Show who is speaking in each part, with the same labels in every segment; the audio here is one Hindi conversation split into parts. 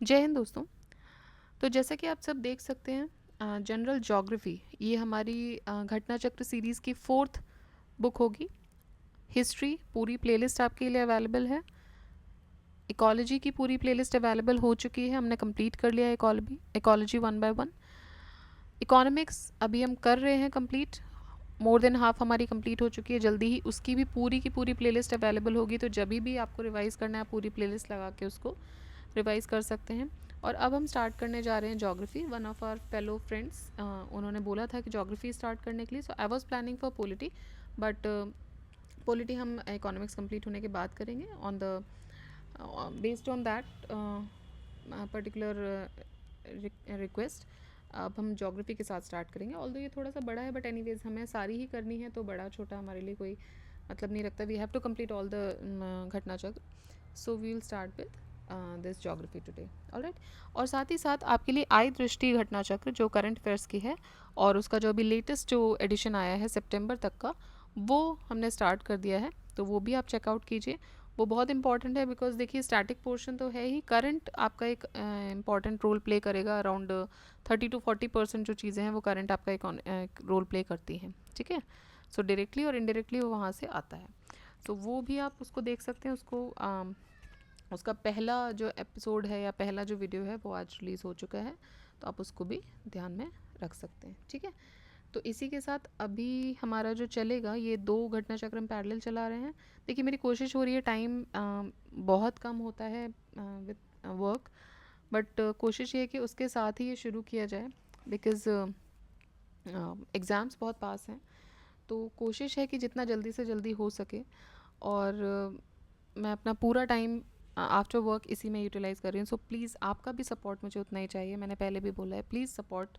Speaker 1: जय हिंद दोस्तों। तो जैसा कि आप सब देख सकते हैं, जनरल ज्योग्राफी ये हमारी घटना चक्र सीरीज़ की फोर्थ बुक होगी। हिस्ट्री पूरी प्लेलिस्ट आपके लिए अवेलेबल है। इकोलॉजी की पूरी प्लेलिस्ट अवेलेबल हो चुकी है, हमने कंप्लीट कर लिया है इकोलॉजी 1 by 1। इकोनॉमिक्स अभी हम कर रहे हैं कंप्लीट, मोर देन हाफ हमारी कंप्लीट हो चुकी है। जल्दी ही उसकी भी पूरी की पूरी प्लेलिस्ट अवेलेबल होगी, तो जब भी आपको रिवाइज़ करना है आप पूरी प्लेलिस्ट लगा के उसको रिवाइज़ कर सकते हैं। और अब हम स्टार्ट करने जा रहे हैं geography. One of our fellow friends उन्होंने बोला था कि जोग्राफ़ी स्टार्ट करने के लिए, so I was planning for polity, but polity हम इकोनॉमिक्स कंप्लीट होने के बाद करेंगे। On the based on that particular request अब हम जोग्राफ़ी के साथ स्टार्ट करेंगे। ऑल्दो ये थोड़ा सा बड़ा है, बट एनीवेज हमें सारी ही करनी है, तो बड़ा छोटा हमारे लिए कोई मतलब नहीं रखता। We have to complete all the Ghatna Chakra, so we will start with this geography today. Alright. और साथ ही साथ आपके लिए आई दृष्टि घटना चक्र जो करंट अफेयर्स की है, और उसका जो अभी लेटेस्ट जो एडिशन आया है सितंबर तक का, वो हमने स्टार्ट कर दिया है, तो वो भी आप चेकआउट कीजिए। वो बहुत इंपॉर्टेंट है, बिकॉज देखिए स्टैटिक पोर्शन तो है ही, करंट आपका एक इम्पॉर्टेंट रोल प्ले करेगा। अराउंड 30 to 40% जो चीज़ें हैं वो करंट आपका एक रोल प्ले करती हैं, ठीक है। सो डायरेक्टली और इनडायरेक्टली वो वहाँ से आता है, तो वो भी आप उसको देख सकते हैं। उसको उसका पहला जो एपिसोड है या पहला जो वीडियो है वो आज रिलीज़ हो चुका है, तो आप उसको भी ध्यान में रख सकते हैं, ठीक है। तो इसी के साथ अभी हमारा जो चलेगा, ये 2 घटना चक्र हम पैरेलल चला रहे हैं। देखिए मेरी कोशिश हो रही है, टाइम बहुत कम होता है विद वर्क, बट कोशिश ये है कि उसके साथ ही ये शुरू किया जाए, बिकॉज़ एग्ज़ाम्स बहुत पास हैं। तो कोशिश है कि जितना जल्दी से जल्दी हो सके, और मैं अपना पूरा टाइम आफ्टर वर्क इसी में यूटिलाइज़ कर रही हूँ। सो प्लीज़ आपका भी सपोर्ट मुझे उतना ही चाहिए। मैंने पहले भी बोला है, प्लीज़ सपोर्ट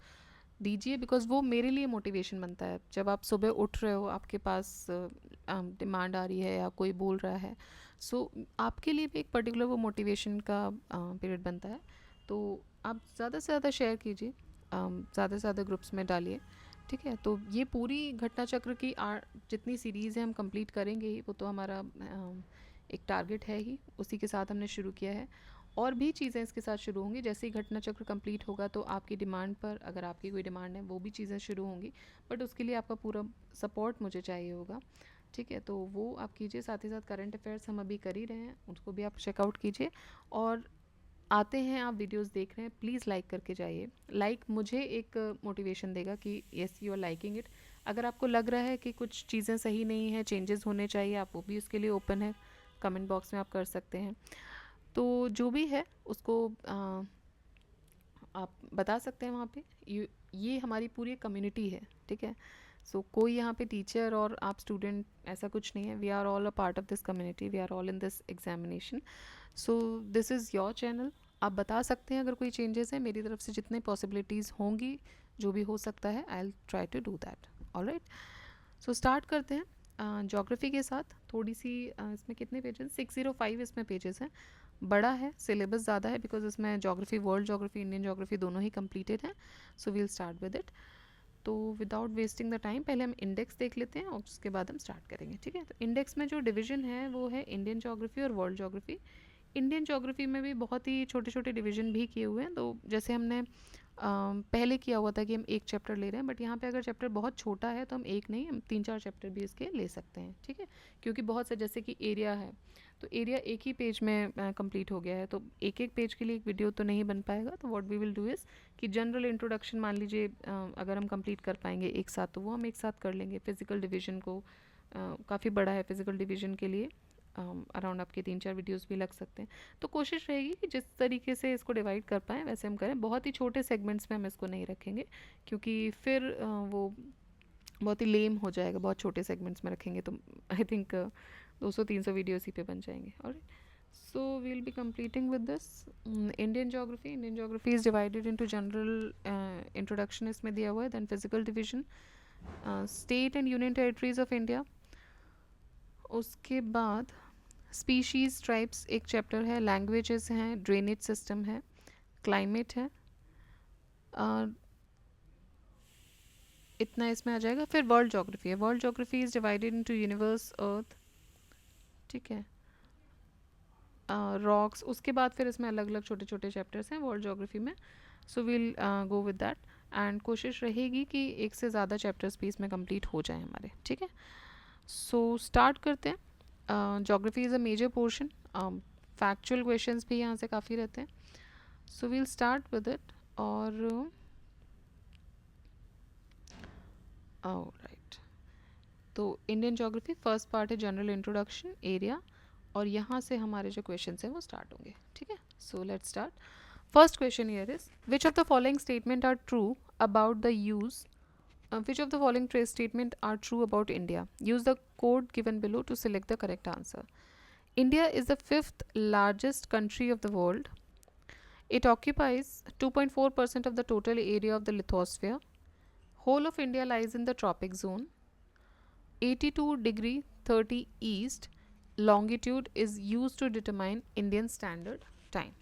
Speaker 1: दीजिए, बिकॉज़ वो मेरे लिए मोटिवेशन बनता है। जब आप सुबह उठ रहे हो, आपके पास डिमांड आ रही है या कोई बोल रहा है, सो आपके लिए भी एक पर्टिकुलर वो मोटिवेशन का पीरियड बनता है। तो आप ज़्यादा से ज़्यादा शेयर कीजिए, ज़्यादा से ज़्यादा ग्रुप्स में डालिए, ठीक है। तो ये पूरी घटना चक्र की जितनी सीरीज़ है हम कंप्लीट करेंगे ही, वो तो हमारा एक टारगेट है ही, उसी के साथ हमने शुरू किया है। और भी चीज़ें इसके साथ शुरू होंगी, जैसे ही घटना चक्र कंप्लीट होगा तो आपकी डिमांड पर, अगर आपकी कोई डिमांड है, वो भी चीज़ें शुरू होंगी, बट उसके लिए आपका पूरा सपोर्ट मुझे चाहिए होगा, ठीक है। तो वो आप कीजिए। साथ ही साथ करंट अफेयर्स हम अभी कर ही रहे हैं, उसको भी आप चेकआउट कीजिए। और आते हैं आप वीडियोस देख रहे हैं, प्लीज़ लाइक करके जाइए। लाइक मुझे एक मोटिवेशन देगा कि yes you are liking it. अगर आपको लग रहा है कि कुछ चीज़ें सही नहीं हैं, चेंजेस होने चाहिए, आप वो भी उसके लिए ओपन है, कमेंट बॉक्स में आप कर सकते हैं। तो जो भी है उसको आप बता सकते हैं वहाँ पे। ये हमारी पूरी कम्युनिटी है, ठीक है। सो कोई यहाँ पे टीचर और आप स्टूडेंट ऐसा कुछ नहीं है। We are all a part of this community, we are all in this examination. So this is your channel. आप बता सकते हैं अगर कोई चेंजेस हैं, मेरी तरफ से जितने पॉसिबिलिटीज़ होंगी, जो भी हो सकता है, I will try to do that. Alright, so start करते हैं ज्योग्राफी के साथ। थोड़ी सी इसमें कितने पेजेस, 605 इसमें पेजेस हैं। बड़ा है, सिलेबस ज़्यादा है, बिकॉज इसमें geography, world geography, Indian geography दोनों ही कंप्लीटेड हैं। So we'll start with it. तो विदाउट वेस्टिंग द टाइम पहले हम इंडेक्स देख लेते हैं, और उसके बाद हम स्टार्ट करेंगे, ठीक है। तो इंडेक्स में जो डिवीजन है वो है इंडियन ज्योग्राफी और वर्ल्ड ज्योग्राफी। इंडियन ज्योग्राफी में भी बहुत ही छोटे छोटे डिवीजन भी किए हुए हैं। तो जैसे हमने पहले किया हुआ था कि हम एक चैप्टर ले रहे हैं, बट यहाँ पे अगर चैप्टर बहुत छोटा है तो हम एक नहीं, हम 3-4 चैप्टर भी इसके ले सकते हैं, ठीक है। क्योंकि बहुत से, जैसे कि एरिया है, तो एरिया एक ही पेज में कंप्लीट हो गया है, तो एक एक पेज के लिए एक वीडियो तो नहीं बन पाएगा। तो what we will do is कि जनरल इंट्रोडक्शन मान लीजिए अगर हम कंप्लीट कर पाएंगे एक साथ, तो वो हम एक साथ कर लेंगे। फिजिकल डिवीजन को काफ़ी बड़ा है, फिजिकल डिवीजन के लिए अराउंड आपके 3-4 वीडियोस भी लग सकते हैं। तो कोशिश रहेगी कि जिस तरीके से इसको डिवाइड कर पाएँ वैसे हम करें। बहुत ही छोटे सेगमेंट्स में हम इसको नहीं रखेंगे, क्योंकि फिर वो बहुत ही लेम हो जाएगा। बहुत छोटे सेगमेंट्स में रखेंगे तो आई थिंक 200-300 वीडियो इसी पे बन जाएंगे। Alright, so we will be completing with this Indian geography. Indian geography is divided into general introduction इसमें दिया हुआ है, then physical division, state and union territories of India. उसके बाद स्पीशीज़ ट्राइब्स एक चैप्टर है, लैंग्वेजेस हैं, ड्रेनेज सिस्टम है, क्लाइमेट है, इतना इसमें आ जाएगा। फिर वर्ल्ड ज्योग्राफी है। World geography is divided into universe, earth, ठीक है। रॉक्स, उसके बाद फिर इसमें अलग अलग छोटे छोटे चैप्टर्स हैं वर्ल्ड ज्योग्राफी में. So we'll go with that. And कोशिश रहेगी कि एक से ज़्यादा चैप्टर्स भी इसमें कंप्लीट हो जाए हमारे. ठीक है, सो स्टार्ट करते हैं. Geography is a major portion. Factual questions भी यहाँ से काफ़ी रहते हैं. So we'll start with it. Alright, तो इंडियन ज्योग्राफी फर्स्ट पार्ट है जनरल इंट्रोडक्शन एरिया, और यहाँ से हमारे जो क्वेश्चन हैं वो स्टार्ट होंगे. ठीक है, so let's start. First question here is which of the following statement are true about the use which of the following trace statement are true about India? Use the code given below to select the correct answer. India is the fifth largest country of the world. It occupies 2.4% of the total area of the lithosphere. Whole of India lies in the tropic zone. 82 degree 30 east longitude is used to determine Indian standard time.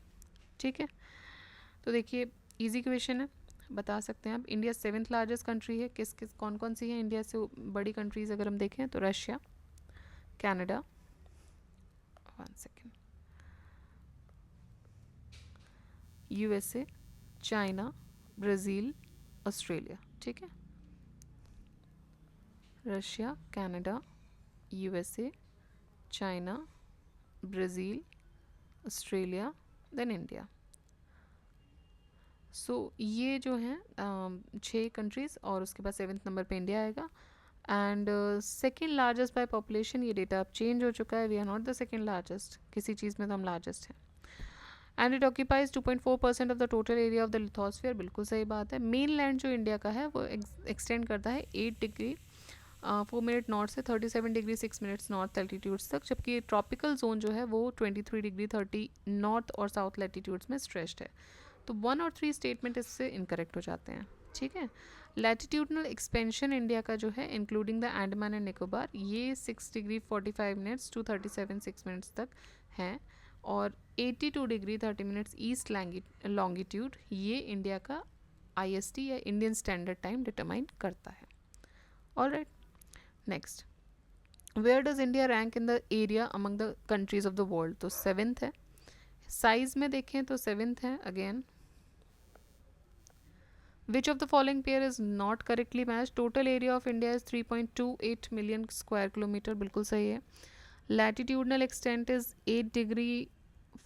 Speaker 1: ठीक है, तो देखिए इजी क्वेश्चन है, बता सकते हैं आप. इंडिया सेवेंथ लार्जेस्ट कंट्री है. किस किस कौन कौन सी है इंडिया से बड़ी कंट्रीज अगर हम देखें तो Russia, Canada, 1 second, USA, China, Brazil, Australia. ठीक है, Russia, Canada, USA, China, Brazil, Australia, then India. So ये जो हैं 6 कंट्रीज़, और उसके बाद 7th नंबर पे इंडिया आएगा. And second largest by population, ये डेटा अब चेंज हो चुका है. We are not the second largest, किसी चीज़ में तो हम लार्जेस्ट हैं. And it occupies 2.4% of the total area of the lithosphere. बिल्कुल सही बात है. मेन लैंड जो इंडिया का है वो एक्सटेंड करता है 8 डिग्री 4 मिनट नॉर्थ से 37 डिग्री 6 मिनट्स नॉर्थ लैटिट्यूड्स तक, जबकि ट्रॉपिकल जोन जो है वो 23 डिग्री 30 नॉर्थ और साउथ लैटिट्यूड्स में स्ट्रेच्ड है. तो 1 और 3 स्टेटमेंट इससे इनकरेक्ट हो जाते हैं. ठीक है, लैटिट्यूडनल एक्सपेंशन इंडिया का जो है including the Andaman and Nicobar, ये 6 डिग्री 45 मिनट्स टू 37 6 मिनट्स तक हैं, और 82 डिग्री 30 मिनट्स ईस्ट लॉन्गिट्यूड ये इंडिया का IST या इंडियन स्टैंडर्ड टाइम डिटरमाइन करता है. Alright, next, where does India rank in the area among the countries of the world? तो 7th है. साइज में देखें तो 7th है अगेन. Which of the following pair is not correctly matched? Total area of India is 3.28 million square kilometer. बिल्कुल सही है. Latitudinal extent is 8 degree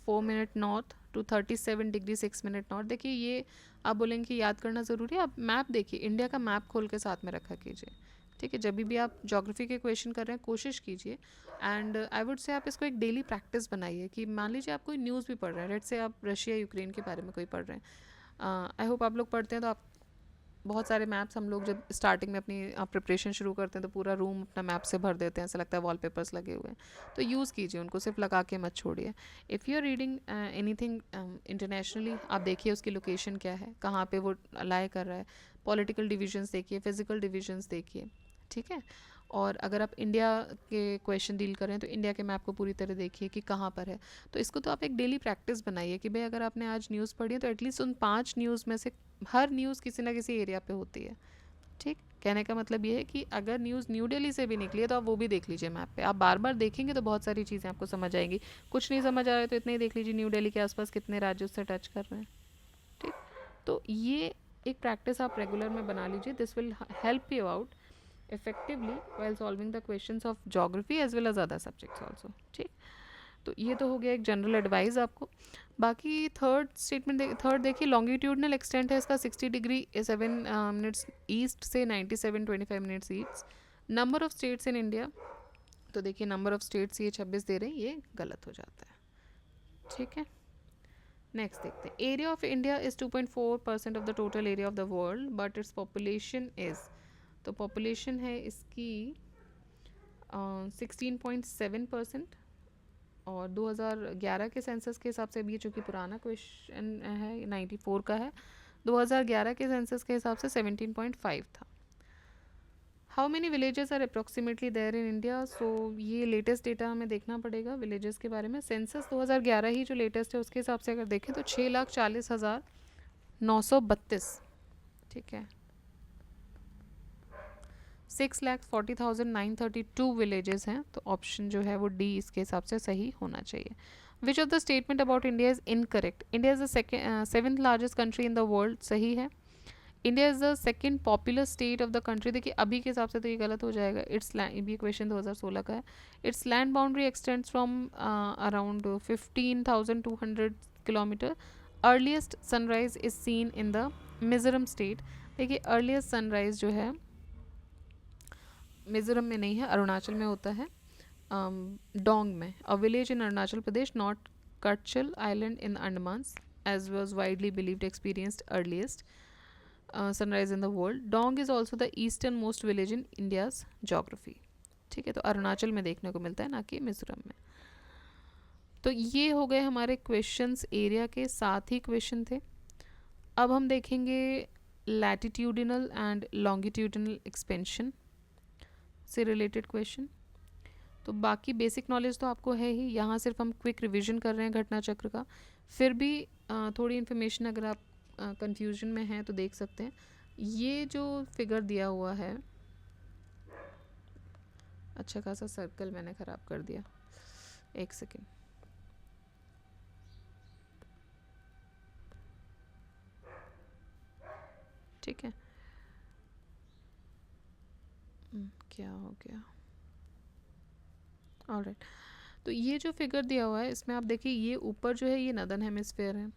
Speaker 1: 4 minute north to 37 degree 6 minute north. देखिए ये आप बोलेंगे कि याद करना ज़रूरी है. आप मैप देखिए, इंडिया का मैप खोल के साथ में रखा कीजिए. ठीक है, जब भी आप ज्योग्राफी के क्वेश्चन कर रहे हैं कोशिश कीजिए. एंड आई वुड से आप इसको एक डेली प्रैक्टिस बनाइए कि मान लीजिए आप कोई न्यूज़ भी पढ़ रहे हैं, लेट्स से आप रशिया यूक्रेन के बारे में कोई पढ़ रहे हैं. आई होप आप लोग पढ़ते हैं, तो आप बहुत सारे मैप्स हम लोग जब स्टार्टिंग में अपनी प्रिपरेशन शुरू करते हैं तो पूरा रूम अपना मैप से भर देते हैं, ऐसा लगता है वॉलपेपर्स लगे हुए हैं. तो यूज़ कीजिए उनको, सिर्फ लगा के मत छोड़िए. If you are reading anything internationally, आप देखिए उसकी लोकेशन क्या है, कहाँ पे वो अलाई कर रहा है. पॉलिटिकल डिविजन्स देखिए, फिजिकल डिविजन्स देखिए. ठीक है, और अगर आप इंडिया के क्वेश्चन डील करें तो इंडिया के मैप को पूरी तरह देखिए कि कहाँ पर है. तो इसको तो आप एक डेली प्रैक्टिस बनाइए कि भाई अगर आपने आज न्यूज़ पढ़ी है तो एटलीस्ट उन 5 न्यूज़ में से हर न्यूज़ किसी ना किसी एरिया पे होती है. ठीक, कहने का मतलब ये है कि अगर न्यूज़ न्यू दिल्ली से भी निकली है तो आप वो भी देख लीजिए मैप पे. आप बार बार देखेंगे तो बहुत सारी चीज़ें आपको समझ आएंगी. कुछ नहीं समझ आ रहा है तो इतना ही देख लीजिए न्यू दिल्ली के आसपास कितने राज्यों से टच कर रहे हैं. ठीक, तो ये एक प्रैक्टिस आप रेगुलर में बना लीजिए. This will help you out effectively while solving the questions of geography as well as other subjects also. ठीक, तो ये तो हो गया एक जनरल एडवाइस आपको. बाकी थर्ड स्टेटमेंट थर्ड देखिए, लॉन्गिट्यूडनल एक्सटेंट है इसका 60 डिग्री 7 मिनट्स ईस्ट से 97 25 minutes east. Number of states in India, तो देखिए नंबर ऑफ स्टेट्स ये 26 दे रहे हैं, ये गलत हो जाता है. ठीक है, नेक्स्ट देखते हैं. Area of India is 2.4% of the total area of the world but its population is, तो पॉपुलेशन है इसकी 16.7%, और 2011 के सेंसस के हिसाब से, अभी चूँकि पुराना क्वेश्चन है 94 का है, 2011 के सेंसस के हिसाब से 17.5 था. How many villages are approximately there in India? So ये लेटेस्ट डेटा हमें देखना पड़ेगा विलेजेस के बारे में. सेंसस 2011 ही जो लेटेस्ट है उसके हिसाब से अगर देखें तो 6,40,932. ठीक है, 6,40,932 विलेजेस हैं. तो ऑप्शन जो है वो डी इसके हिसाब से सही होना चाहिए. विच of the statement about India is incorrect? India is the seventh largest country in the world, सही है। India is the second popular state of the country, देखिए अभी के हिसाब से तो ये गलत हो जाएगा। इट्स लैंड, ये क्वेश्चन 2016 का है। It's land boundary extends from around 15,200 kilometre. Earliest sunrise is seen in the Mizoram state. देखिए अर्लीस्ट सनराइज जो है मिजोरम में नहीं है, अरुणाचल में होता है, डोंग में, a village in Arunachal Pradesh, not Katchal island in Andamans, as was widely believed experienced earliest sunrise in the world. Dong is also the eastern most village in India's geography. ठीक है, तो अरुणाचल में देखने को मिलता है, ना कि मिजोरम में। तो ये हो गए हमारे क्वेश्चंस एरिया के, साथ ही क्वेश्चन थे। अब हम देखेंगे लैटिट्यूडिनल एंड लॉन्गिट्यूडिनल एक्सपेंशन से रिलेटेड क्वेश्चन। तो बाकी बेसिक नॉलेज तो आपको है ही, यहाँ सिर्फ हम क्विक रिवीजन कर रहे हैं घटना चक्र का। फिर भी थोड़ी इन्फॉर्मेशन अगर आप कंफ्यूजन में हैं तो देख सकते हैं। ये जो फिगर दिया हुआ है, अच्छा खासा सर्कल मैंने ख़राब कर दिया, एक सेकेंड। ठीक है, क्या हो गया, ऑलराइट। तो ये जो फिगर दिया हुआ है इसमें आप देखिए, ये ऊपर जो है ये नदर्न हेमिस्फेयर है,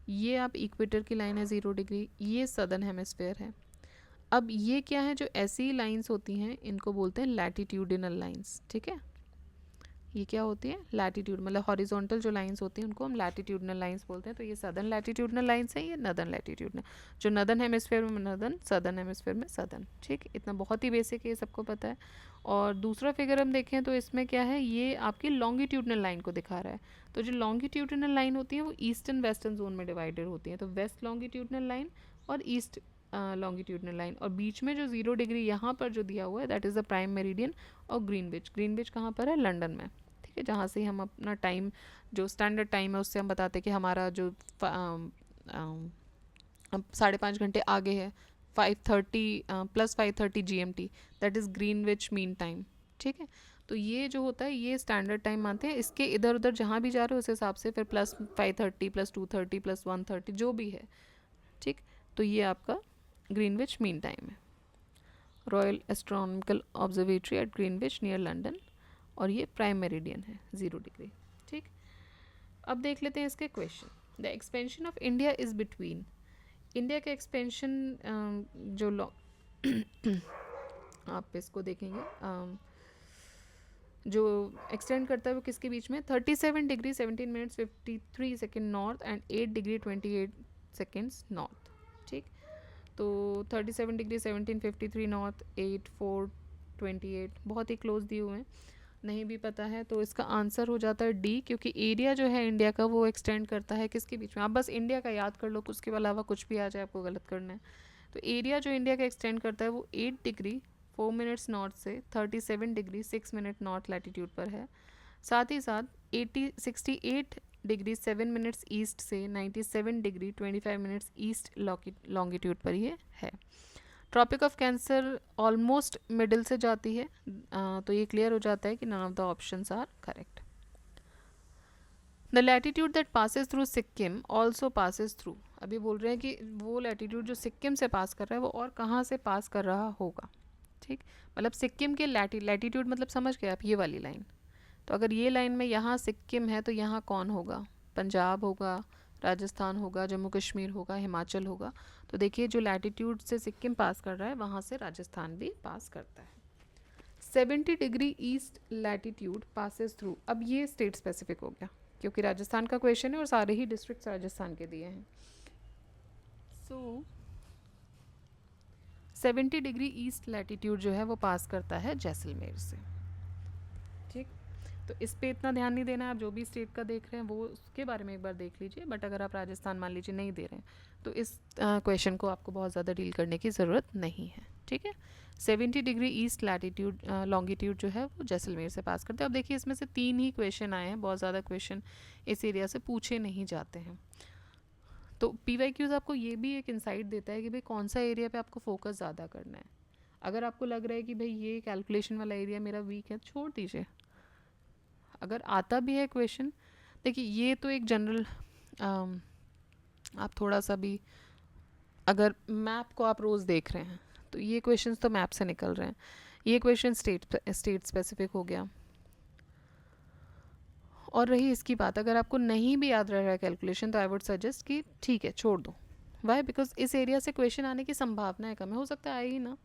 Speaker 1: ये आप इक्वेटर की लाइन है 0 डिग्री, ये सदर्न हेमिस्फेयर है। अब ये क्या है, जो ऐसी लाइंस होती हैं इनको बोलते हैं लैटिट्यूडिनल लाइंस। ठीक है, ये क्या होती है, लैटिट्यूड, मतलब हॉरिजॉन्टल जो लाइंस होती हैं उनको हम लैटिट्यूडनल लाइंस बोलते हैं। तो ये सदर्न लैटिट्यूडनल लाइंस है, ये नदर्न लैटिट्यूडनल, जो नदर्न हेमिस्फेयर में नदर्न, सदर्न हेमिस्फेयर में सदर्न। ठीक, इतना बहुत ही बेसिक है, ये सबको पता है। और दूसरा फिगर हम देखें तो इसमें क्या है, ये आपकी लॉन्गिट्यूडनल लाइन को दिखा रहा है। तो जो लॉन्गिट्यूडनल लाइन होती है वो ईस्टर्न वेस्टर्न जोन में डिवाइडेड होती है। तो वेस्ट लॉन्गिट्यूडनल लाइन और ईस्ट लॉन्गिट्यूडनल लाइन, और बीच में जो 0 डिग्री यहाँ पर जो दिया हुआ है that is the prime meridian. और ग्रीनविच, ग्रीनविच कहाँ पर है, लंदन में। ठीक है, जहाँ से हम अपना टाइम, जो स्टैंडर्ड टाइम है उससे हम बताते हैं कि हमारा जो 5.5 घंटे आगे है, 5:30 plus 5:30 GMT, that is Greenwich mean time. ठीक है, तो ये जो होता है ये स्टैंडर्ड टाइम मानते हैं। इसके इधर उधर जहाँ भी जा रहे हो उस हिसाब से फिर प्लस 5:30 प्लस 2:30 प्लस 1:30 जो भी है। ठीक, तो ये आपका ग्रीनविच मीन टाइम है। Royal astronomical observatory at Greenwich near London, और ये प्राइम मेरिडियन है 0 डिग्री। ठीक, अब देख लेते हैं इसके question. The expansion of India is between, India का एक्सपेंशन जो आप इसको देखेंगे जो एक्सटेंड करता है वो किसके बीच में, 37 degree 17 minutes 53 second north and 8 degree 28 seconds north. ठीक, तो 37 डिग्री 17:53 नॉर्थ, 8:4:28, बहुत ही क्लोज दिए हुए हैं। नहीं भी पता है तो इसका आंसर हो जाता है डी, क्योंकि एरिया जो है इंडिया का वो एक्सटेंड करता है किसके बीच में, आप बस इंडिया का याद कर लो, उसके अलावा कुछ भी आ जाए आपको गलत करना है। तो एरिया जो इंडिया का एक्सटेंड करता है वो 8 डिग्री 4 मिनट्स नॉर्थ से 37 डिग्री 6 मिनट नॉर्थ लैटिट्यूड पर है। साथ ही साथ 68 डिग्री 7 मिनट्स ईस्ट से 97 डिग्री 25 मिनट्स ईस्ट लॉन्गिट्यूड पर ये है। Tropic of cancer almost middle से जाती है, तो ये क्लियर हो जाता है कि none of the options are correct. The latitude that passes through Sikkim also passes through, अभी बोल रहे हैं कि वो लैटिट्यूड जो सिक्किम से पास कर रहा है वो और कहाँ से पास कर रहा होगा। ठीक, मतलब सिक्किम के लैटिट्यूड मतलब समझ गए आप, ये वाली लाइन। तो अगर ये लाइन में यहाँ सिक्किम है तो यहाँ कौन होगा, पंजाब होगा, राजस्थान होगा, जम्मू कश्मीर होगा, हिमाचल होगा। तो देखिए जो लैटिट्यूड से सिक्किम पास कर रहा है वहाँ से राजस्थान भी पास करता है। 70 degree east latitude passes through, अब ये स्टेट स्पेसिफिक हो गया क्योंकि राजस्थान का क्वेश्चन है और सारे ही डिस्ट्रिक्ट्स राजस्थान के दिए हैं। सो 70 डिग्री ईस्ट लैटिट्यूड जो है वो पास करता है जैसलमेर से। ठीक, तो इस पे इतना ध्यान नहीं देना है, आप जो भी स्टेट का देख रहे हैं वो उसके बारे में एक बार देख लीजिए। बट अगर आप राजस्थान मान लीजिए नहीं दे रहे हैं तो इस क्वेश्चन को आपको बहुत ज़्यादा डील करने की ज़रूरत नहीं है। ठीक है, 70 डिग्री ईस्ट लैटिट्यूड लॉन्गिट्यूड जो है वो जैसलमेर से पास करते हैं। अब देखिए इसमें से 3 ही क्वेश्चन आए हैं, बहुत ज़्यादा क्वेश्चन इस एरिया से पूछे नहीं जाते हैं। तो PYQs आपको ये भी एक इंसाइट देता है कि भाई कौन सा एरिया पे आपको फोकस ज़्यादा करना है। अगर आपको लग रहा है कि भाई ये कैलकुलेशन वाला एरिया मेरा वीक है, छोड़ दीजिए। अगर आता भी है क्वेश्चन देखिए ये तो एक जनरल, आप थोड़ा सा भी, अगर मैप को आप रोज़ देख रहे हैं तो ये क्वेश्चंस तो मैप से निकल रहे हैं, ये क्वेश्चन स्टेट स्पेसिफिक हो गया। और रही इसकी बात, अगर आपको नहीं भी याद रह रहा है कैलकुलेशन, तो आई वुड सजेस्ट कि ठीक है छोड़ दो। वाई? बिकॉज इस एरिया से क्वेश्चन आने की संभावना है कम है, हो सकता है आए ही ना,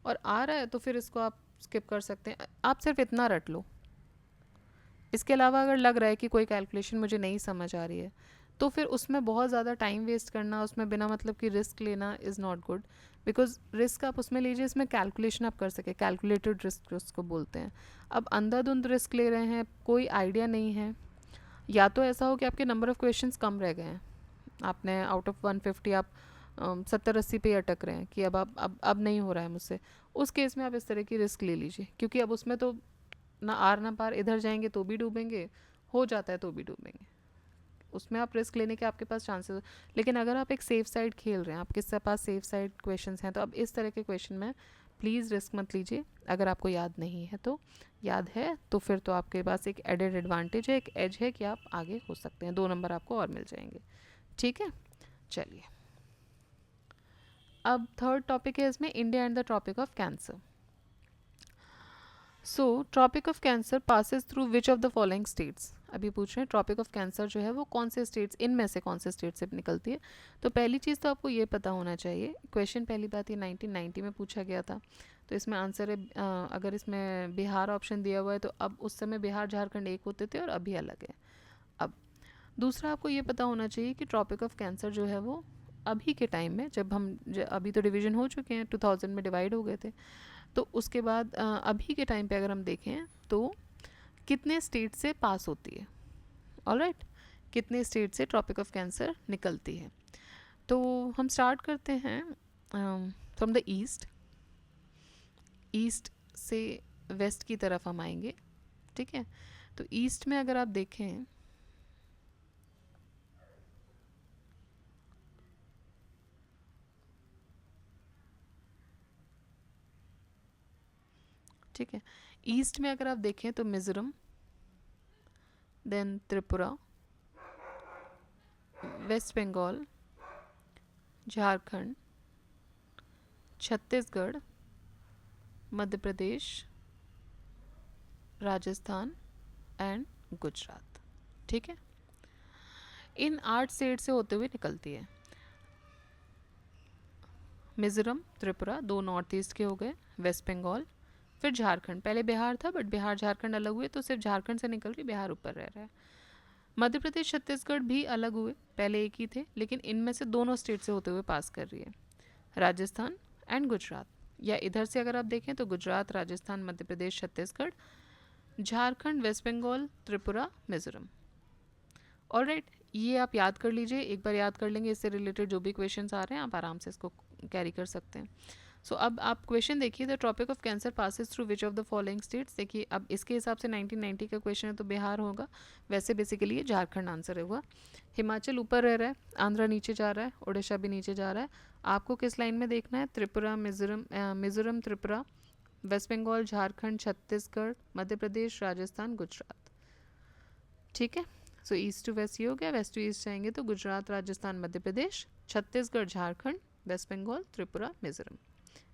Speaker 1: और आ रहा है तो फिर इसको आप स्किप कर सकते हैं। आप सिर्फ इतना रट लो, इसके अलावा अगर लग रहा है कि कोई कैलकुलेशन मुझे नहीं समझ आ रही है, तो फिर उसमें बहुत ज़्यादा टाइम वेस्ट करना, उसमें बिना मतलब कि रिस्क लेना is not good. Because risk आप उसमें लीजिए, इसमें कैलकुलेशन आप कर सके, कैलकुलेटेड रिस्क उसको बोलते हैं। अब अंधाधुंध रिस्क ले रहे हैं, कोई आइडिया नहीं है, या तो ऐसा हो कि आपके नंबर ऑफ़ क्वेश्चंस कम रह गए हैं, आपने आउट ऑफ 150 आप 70-80 पे अटक रहे हैं कि अब नहीं हो रहा है मुझसे, उस केस में आप इस तरह की रिस्क ले लीजिए, क्योंकि अब उसमें तो ना आर ना पार, इधर जाएंगे तो भी डूबेंगे, हो जाता है तो भी डूबेंगे, उसमें आप रिस्क लेने के आपके पास चांसेस। लेकिन अगर आप एक सेफ साइड खेल रहे हैं, आपके पास सेफ साइड क्वेश्चंस हैं, तो अब इस तरह के क्वेश्चन में प्लीज़ रिस्क मत लीजिए। अगर आपको याद नहीं है तो, याद है तो फिर तो आपके पास एक एडेड एडवांटेज है, एक एज है कि आप आगे हो सकते हैं, 2 नंबर आपको और मिल जाएंगे। ठीक है, चलिए अब थर्ड टॉपिक है इसमें, India and the tropic of cancer. So tropic of cancer passes through which of the following states. अभी पूछ रहे हैं ट्रॉपिक ऑफ कैंसर जो है वो कौन से स्टेट्स, इनमें से कौन से स्टेट से निकलती है। तो पहली चीज़ तो आपको ये पता होना चाहिए, क्वेश्चन पहली बात ये 1990 में पूछा गया था, तो इसमें आंसर है अगर इसमें बिहार ऑप्शन दिया हुआ है तो अब उस समय बिहार झारखंड एक होते थे और अभी अलग है। अब दूसरा आपको ये पता होना चाहिए कि ट्रॉपिक ऑफ कैंसर जो है वो अभी के टाइम में, जब हम अभी तो डिवीज़न हो चुके हैं, 2000 में डिवाइड हो गए थे, तो उसके बाद अभी के टाइम पे अगर हम देखें तो कितने स्टेट से पास होती है, ऑलराइट, कितने स्टेट से ट्रॉपिक ऑफ कैंसर निकलती है। तो हम स्टार्ट करते हैं फ्रॉम द ईस्ट, ईस्ट से वेस्ट की तरफ हम आएंगे, ठीक है। तो ईस्ट में अगर आप देखें, ठीक है, ईस्ट में अगर आप देखें तो मिज़ोरम, देन त्रिपुरा, वेस्ट बंगाल, झारखंड, छत्तीसगढ़, मध्य प्रदेश, राजस्थान एंड गुजरात। ठीक है, इन 8 स्टेट से होते हुए निकलती है। मिज़ोरम, त्रिपुरा, 2 नॉर्थ ईस्ट के हो गए, वेस्ट बंगाल, फिर झारखंड, पहले बिहार था बट बिहार झारखंड अलग हुए तो सिर्फ झारखंड से निकल के बिहार ऊपर रह रहा है। मध्य प्रदेश, छत्तीसगढ़ भी अलग हुए, पहले एक ही थे, लेकिन इनमें से दोनों स्टेट से होते हुए पास कर रही है। राजस्थान एंड गुजरात, या इधर से अगर आप देखें तो गुजरात, राजस्थान, मध्य प्रदेश, छत्तीसगढ़, झारखंड, वेस्ट बंगाल, त्रिपुरा, मिज़ोरम। ऑलराइट, ये आप याद कर लीजिए, एक बार याद कर लेंगे, इससे रिलेटेड जो भी क्वेश्चंस आ रहे हैं आप आराम से इसको कैरी कर सकते हैं। सो अब आप क्वेश्चन देखिए, the tropic of cancer passes through which of the following states. देखिए अब इसके हिसाब से 1990 का क्वेश्चन है तो बिहार होगा, वैसे बेसिकली ये झारखंड आंसर होगा। हिमाचल ऊपर रह रहा है, आंध्रा नीचे जा रहा है, उड़ीसा भी नीचे जा रहा है। आपको किस लाइन में देखना है, त्रिपुरा, मिज़ोरम, त्रिपुरा, वेस्ट बंगाल, झारखंड, छत्तीसगढ़, मध्य प्रदेश, राजस्थान, गुजरात। ठीक है, सो ईस्ट टू वेस्ट ये हो गया, वेस्ट टू ईस्ट जाएंगे तो गुजरात, राजस्थान, मध्य प्रदेश, छत्तीसगढ़, झारखंड, वेस्ट बंगाल, त्रिपुरा, मिज़ोरम।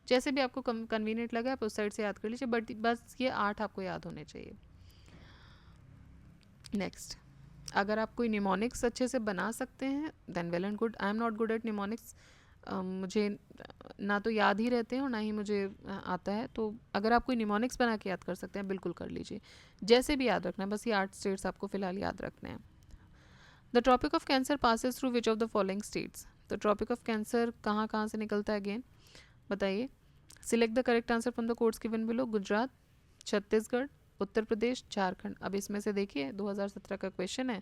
Speaker 1: जैसे भी आपको कन्वीनियंट लगा आप उस साइड से याद कर लीजिए, बट बस ये 8 आपको याद होने चाहिए। नेक्स्ट, अगर आप कोई निमोनिक्स अच्छे से बना सकते हैं then well and good. I am not good at mnemonics, मुझे ना तो याद ही रहते हैं और ना ही मुझे आता है, तो अगर आप कोई निमोनिक्स बना के याद कर सकते हैं बिल्कुल कर लीजिए, जैसे भी याद रखना है, बस ये 8 स्टेट्स आपको फिलहाल याद रखने हैं। The tropic of cancer passes through which of the following states. तो ट्रॉपिक ऑफ कैंसर कहाँ कहाँ से निकलता है अगेन बताइए। Select the correct answer from the codes given below. Gujarat, Chhattisgarh, Uttar Pradesh, Jharkhand. अब इसमें से देखिए 2017 का क्वेश्चन है,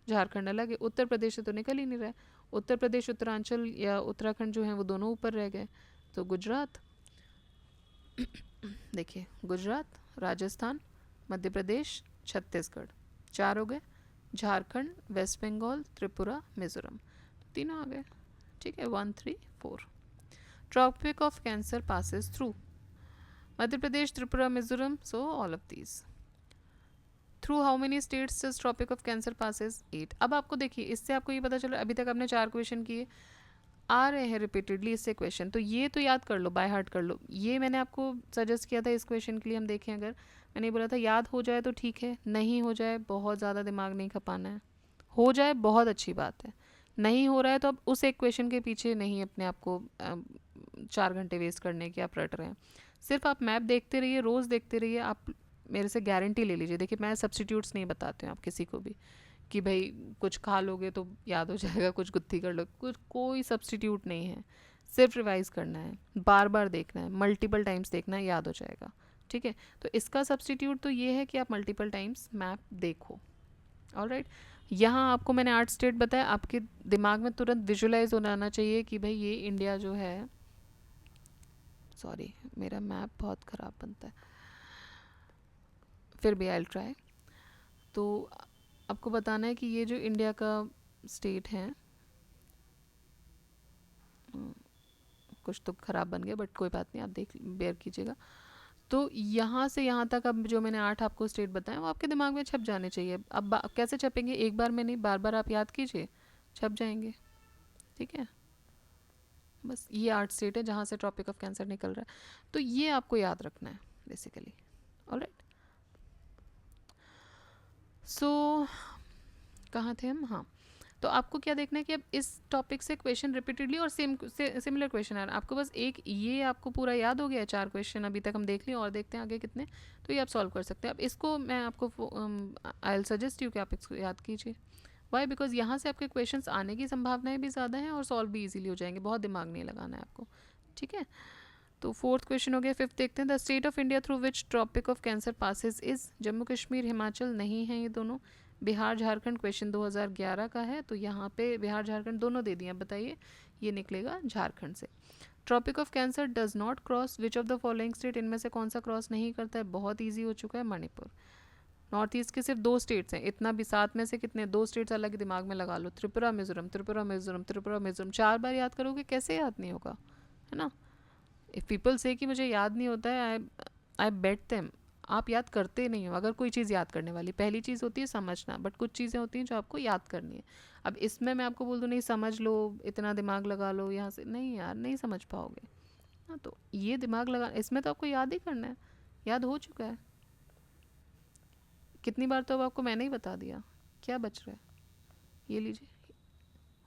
Speaker 1: झारखंड अलग है, उत्तर प्रदेश से तो निकल ही नहीं रहा है। उत्तर प्रदेश, उत्तरांचल या उत्तराखंड जो है वो दोनों ऊपर रह गए, तो गुजरात देखिए गुजरात, राजस्थान, मध्य प्रदेश, छत्तीसगढ़, 4 हो गए, झारखंड, वेस्ट बंगाल, त्रिपुरा, मिज़ोरम, तीनों आ गए। ठीक है, 1 3 4। Tropic of cancer passes through Madhya Pradesh, Tripura, Mizoram, so all of these. Through how many states this tropic of cancer passes 8। अब आपको देखिए, इससे आपको ये पता चला अभी तक आपने 4 क्वेश्चन किए, आ रहे हैं रिपीटेडली इससे क्वेश्चन, तो ये तो याद कर लो, बाय हार्ट कर लो। ये मैंने आपको सजेस्ट किया था इस क्वेश्चन के लिए। हम देखें, अगर मैंने बोला था याद हो जाए तो ठीक है, नहीं हो जाए बहुत ज़्यादा दिमाग नहीं खपाना है, हो जाए बहुत अच्छी बात है, नहीं हो रहा है तो अब उस एक क्वेश्चन के पीछे नहीं अपने आप को 4 घंटे वेस्ट करने की आप रट रहे हैं। सिर्फ आप मैप देखते रहिए, रोज़ देखते रहिए। आप मेरे से गारंटी ले लीजिए, देखिए मैं सब्सटीट्यूट्स नहीं बताती हूँ आप किसी को भी कि भाई कुछ खा लोगे तो याद हो जाएगा, कुछ गुत्थी कर लो, कुछ कोई सब्सटीट्यूट नहीं है। सिर्फ रिवाइज करना है, बार बार देखना है, मल्टीपल टाइम्स देखना है, याद हो जाएगा। ठीक है, तो इसका सब्सटीट्यूट तो ये है कि आप मल्टीपल टाइम्स मैप देखो। ऑलराइट, यहाँ आपको मैंने 8 स्टेट बताया, आपके दिमाग में तुरंत विजुलाइज होना आना चाहिए कि भाई ये इंडिया जो है, सॉरी मेरा मैप बहुत ख़राब बनता है, फिर भी आई ट्राई। तो आपको बताना है कि ये जो इंडिया का स्टेट है, कुछ तो ख़राब बन गया बट कोई बात नहीं, आप देख बेयर कीजिएगा। तो यहाँ से यहाँ तक अब जो मैंने 8 आपको स्टेट बताए वो आपके दिमाग में छप जाने चाहिए। अब कैसे छपेंगे, एक बार में नहीं, बार बार आप याद कीजिए, छप जाएंगे। ठीक है, बस ये 8 स्टेट है जहाँ से ट्रॉपिक ऑफ कैंसर निकल रहा है, तो ये आपको याद रखना है बेसिकली। ऑलराइट, सो कहाँ थे हम, हाँ। तो आपको क्या देखना है कि अब इस टॉपिक से क्वेश्चन रिपीटेडली और सिमिलर क्वेश्चन आ रहा है आपको, बस एक ये आपको पूरा याद हो गया है, 4 क्वेश्चन अभी तक हम देख लिए, और देखते हैं आगे कितने, तो ये आप सॉल्व कर सकते हैं। अब इसको मैं आपको आई विल सजेस्ट यू कि आप इसको याद कीजिए। वाई, बिकॉज यहाँ से आपके क्वेश्चंस आने की संभावनाएं भी ज़्यादा हैं और सॉल्व भी इजीली हो जाएंगे, बहुत दिमाग नहीं लगाना है आपको। ठीक है, तो 4th क्वेश्चन हो गया। 5th देखते हैं, the state of India through which tropic of cancer passes is Jammu Kashmir, Himachal नहीं है ये दोनों, बिहार झारखंड। क्वेश्चन 2011 का है, तो यहाँ पे बिहार झारखंड दोनों दे दिए, अब बताइए ये निकलेगा झारखंड से। Tropic of cancer does not cross which of the following state, इनमें से कौन सा क्रॉस नहीं करता है, बहुत ईजी हो चुका है, मणिपुर। नॉर्थ ईस्ट के सिर्फ 2 स्टेट्स हैं, इतना भी 7 में से कितने, 2 स्टेट्स अलग दिमाग में लगा लो, त्रिपुरा मिजोरम, त्रिपुरा मिजोरम, त्रिपुरा मिजोरम, 4 बार याद करोगे कैसे याद नहीं होगा, है ना। इफ़ पीपल से कि मुझे याद नहीं होता है, आई बेट देम आप याद करते नहीं हो। अगर कोई चीज़ याद करने वाली, पहली चीज़ होती है समझना, बट कुछ चीज़ें होती हैं जो आपको याद करनी है। अब इसमें मैं आपको बोल दूँ नहीं समझ लो, इतना दिमाग लगा लो यहाँ से, नहीं यार नहीं समझ पाओगे। हाँ, तो ये दिमाग लगा, इसमें तो आपको याद ही करना है, याद हो चुका है कितनी बार, तो अब आपको मैंने ही बता दिया, क्या बच रहा है, ये लीजिए,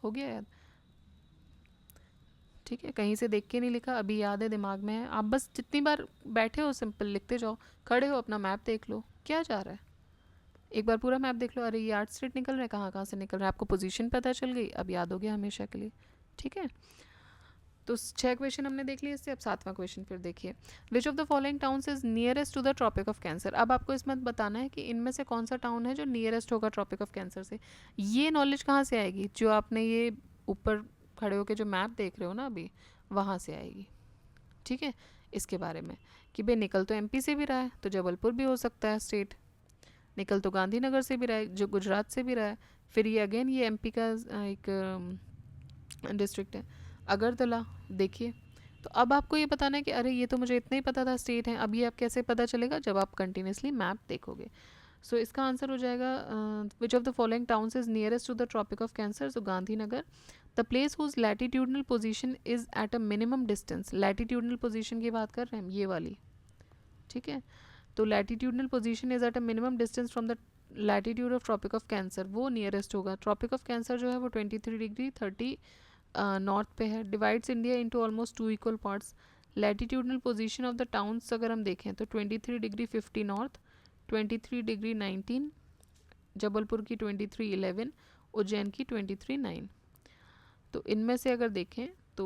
Speaker 1: हो गया याद। ठीक है, कहीं से देख के नहीं लिखा, अभी याद है, दिमाग में है, आप बस जितनी बार बैठे हो सिंपल लिखते जाओ, खड़े हो अपना मैप देख लो क्या जा रहा है, एक बार पूरा मैप देख लो, अरे ये 8 स्टेट निकल रहे हैं, कहाँ कहाँ से निकल रहे हैं, आपको पोजीशन पता चल गई, अब याद हो गया हमेशा के लिए। ठीक है, तो 6 क्वेश्चन हमने देख लिए इससे। अब 7वां क्वेश्चन फिर देखिए, which of the following towns is nearest to the tropic of cancer. अब आपको इसमें बताना है कि इनमें से कौन सा टाउन है जो नियरेस्ट होगा ट्रॉपिक ऑफ कैंसर से। ये नॉलेज कहाँ से आएगी, जो आपने ये ऊपर खड़े होकर जो मैप देख रहे हो ना अभी, वहाँ से आएगी। ठीक है, इसके बारे में कि भाई निकल तो एमपी से भी रहा है, तो जबलपुर भी हो सकता है स्टेट, निकल तो गांधीनगर से भी रहा है, जो गुजरात से भी रहा है, फिर ये अगेन ये एमपी का एक डिस्ट्रिक्ट है, अगरतला। देखिए, तो अब आपको ये बताना है कि अरे ये तो मुझे इतना ही पता था स्टेट है, अब ये आप कैसे पता चलेगा, जब आप कंटिन्यूसली मैप देखोगे। सो इसका आंसर हो जाएगा which of the following towns is nearest to the tropic of cancer, so Gandhinagar. The place whose latitudinal position is at a minimum distance, latitudinal position की बात कर रहे हैं हम, ये वाली। ठीक है, तो latitudinal position is at a minimum distance from the latitude of tropic of cancer, वो नियरेस्ट होगा। ट्रॉपिक ऑफ कैंसर जो है वो 23 डिग्री 30 नॉर्थ पे है, divides India into almost 2 equal parts. Latitudinal position of the towns अगर हम देखें तो 23 डिग्री 50 नॉर्थ, 23 डिग्री 19, जबलपुर की 23 11, उज्जैन की 23 9। तो इनमें से अगर देखें तो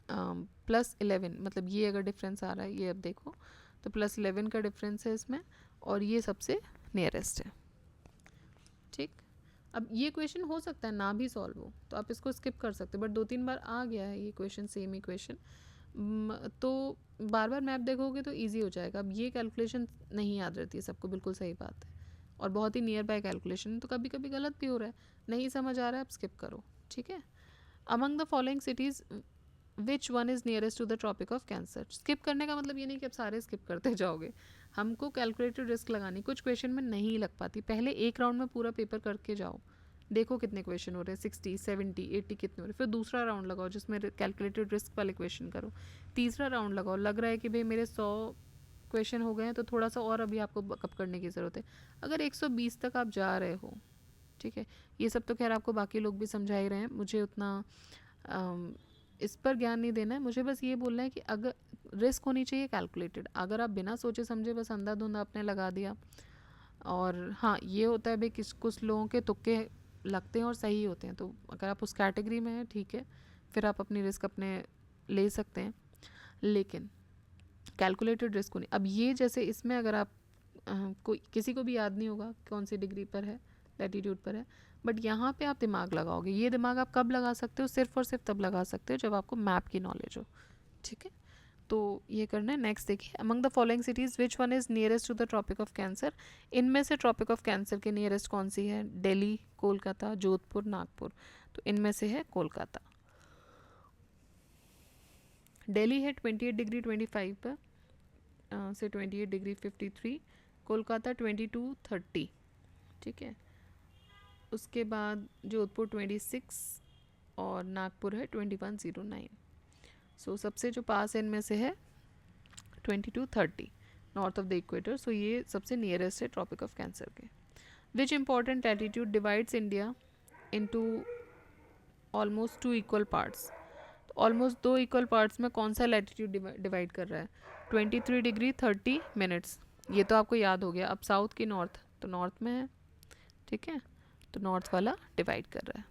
Speaker 1: +11, मतलब ये अगर डिफरेंस आ रहा है, ये अब देखो तो +11 का डिफरेंस है इसमें, और ये सबसे नियरेस्ट है। ठीक, अब ये क्वेश्चन हो सकता है ना भी सॉल्व हो, तो आप इसको स्किप कर सकते हो, बट 2-3 बार आ गया है ये क्वेश्चन, सेम ही क्वेश्चन, तो बार बार मैप देखोगे तो इजी हो जाएगा। अब ये कैलकुलेशन नहीं याद रहती है सबको, बिल्कुल सही बात है, और बहुत ही नियर बाय कैलकुलेशन, तो कभी कभी गलत भी हो रहा है, नहीं समझ आ रहा है, आप स्किप करो। ठीक है, among the following cities which one is nearest to the tropic of cancer. Skip करने का मतलब ये नहीं कि आप सारे स्किप करते जाओगे, हमको कैलकुलेटेड रिस्क लगानी, कुछ क्वेश्चन में नहीं लग पाती। पहले एक राउंड में पूरा पेपर करके जाओ, देखो कितने क्वेश्चन हो रहे हैं, 60 70 80 कितने हो रहे हैं, फिर दूसरा राउंड लगाओ जिसमें कैलकुलेटेड रिस्क वाले क्वेश्चन करो, तीसरा राउंड लगाओ, लग रहा है कि भाई मेरे 100 क्वेश्चन हो गए हैं तो थोड़ा सा और अभी आपको बकअप करने की ज़रूरत है। अगर 120 तक आप जा रहे हो, ठीक है, ये सब तो खैर आपको बाकी लोग भी समझा ही रहे हैं, मुझे उतना इस पर ज्ञान नहीं देना है, मुझे बस ये बोलना है कि अगर रिस्क होनी चाहिए कैलकुलेटेड, अगर आप बिना सोचे समझे बस अंधाधुंध आपने लगा दिया, और हाँ ये होता है भाई कुछ लोगों के तुक्के लगते हैं और सही होते हैं, तो अगर आप उस कैटेगरी में हैं ठीक है, फिर आप अपनी रिस्क अपने ले सकते हैं, लेकिन कैलकुलेटेड रिस्क होनी। अब ये जैसे इसमें अगर आप कोई किसी को भी याद नहीं होगा कौन सी डिग्री पर है, लैटीट्यूड पर है, बट यहाँ पे आप दिमाग लगाओगे। ये दिमाग आप कब लगा सकते हो? सिर्फ और सिर्फ तब लगा सकते हो जब आपको मैप की नॉलेज हो, ठीक है। तो ये करना है। नेक्स्ट देखिए, among the following cities which one is nearest to the tropic of cancer. इनमें से ट्रॉपिक ऑफ कैंसर के नियरेस्ट कौन सी है? दिल्ली, कोलकाता, जोधपुर, नागपुर। तो इनमें से है कोलकाता। दिल्ली है 28 डिग्री 25 पर से 28 डिग्री 53, कोलकाता 22 30, ठीक है। उसके बाद जोधपुर 26 और नागपुर है 2109। सो सबसे जो पास है इनमें से है 22 30 north of the equator. So ये सबसे नियरेस्ट है ट्रॉपिक ऑफ कैंसर के। Which important latitude divides India into almost 2 equal parts. Almost 2 equal parts में कौन सा लैटीट्यूड डिवाइड कर रहा है? 23 डिग्री 30 मिनट्स। ये तो आपको याद हो गया। अब साउथ की नॉर्थ, तो नॉर्थ में है, ठीक है, तो नॉर्थ वाला डिवाइड कर रहा है।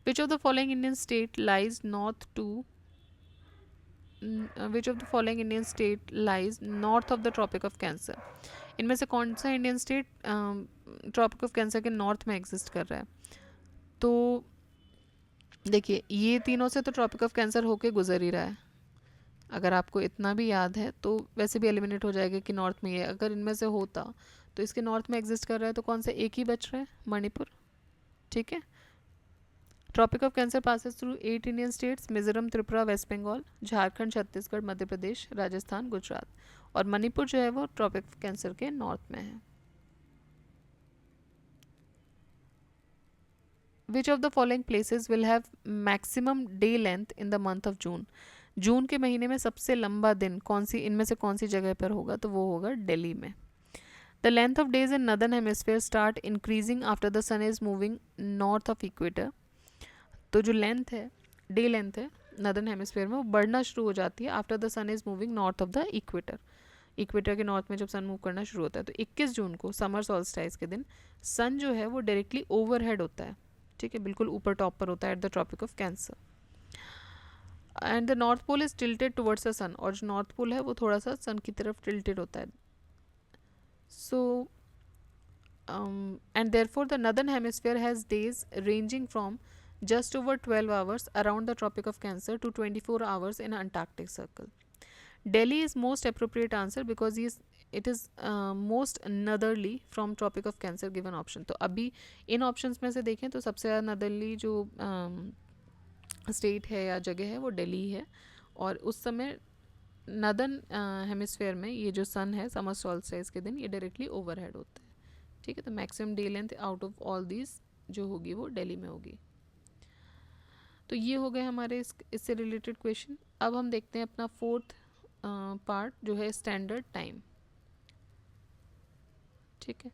Speaker 1: Which of the following Indian state lies north to which of the following Indian state lies north of the tropic of cancer. इनमें से कौन सा Indian state tropic of cancer के नॉर्थ में एग्जिस्ट कर रहा है? तो देखिए ये तीनों से तो ट्रॉपिक ऑफ कैंसर होके गुजर ही रहा है। अगर आपको इतना भी याद है तो वैसे भी एलिमिनेट हो जाएगा कि नॉर्थ में ही है। अगर इनमें से होता तो इसके नॉर्थ में एग्जिस्ट कर रहा है, तो कौन सा एक ही बच रहा है? मणिपुर, ठीक है। Tropic of cancer passes through 8 Indian states, Mizoram, Tripura, West Bengal, Jharkhand, Chhattisgarh, Madhya Pradesh, Rajasthan, Gujarat. और मणिपुर जो है वो ट्रॉपिक ऑफ कैंसर के नॉर्थ में है। Which of the following places will have maximum day length in the month of June. जून के महीने में सबसे लंबा दिन कौन सी इनमें से कौन सी जगह पर होगा? तो वो होगा दिल्ली में। The length of days in northern hemisphere start increasing after the sun is moving north of equator. तो जो लेंथ है, डे लेंथ है नदर्न हेमिस्फेयर में, वो बढ़ना शुरू हो जाती है after the sun is moving north of the equator. Equator के नॉर्थ में जब सन मूव करना शुरू होता है, तो 21 जून को समर सॉल्स्टाइस के दिन सन जो है वो डायरेक्टली ओवरहेड होता है, ठीक है, बिल्कुल ऊपर टॉप पर होता है at the tropic of Cancer. And the North Pole is tilted towards the sun. और जो नॉर्थ पोल है वो थोड़ा सा सन की तरफ टिल्टेड होता है। सो and therefore the northern hemisphere has days ranging from just over 12 hours around the tropic of cancer to 24 hours in antarctic circle. Delhi is most appropriate answer because it is most northerly from tropic of cancer given option. तो अभी इन options में से देखें तो सबसे ज़्यादा northerly जो स्टेट है या जगह है वो दिल्ली है। और उस समय नदर्न हेमिस्फेयर में ये जो सन है समर सॉल्स्टिस के दिन ये डायरेक्टली ओवरहेड होता है, ठीक है। तो maximum day length out of all these जो होगी वो दिल्ली में होगी। तो ये हो गए हमारे इससे रिलेटेड क्वेश्चन। अब हम देखते हैं अपना फोर्थ पार्ट जो है स्टैंडर्ड टाइम, ठीक है।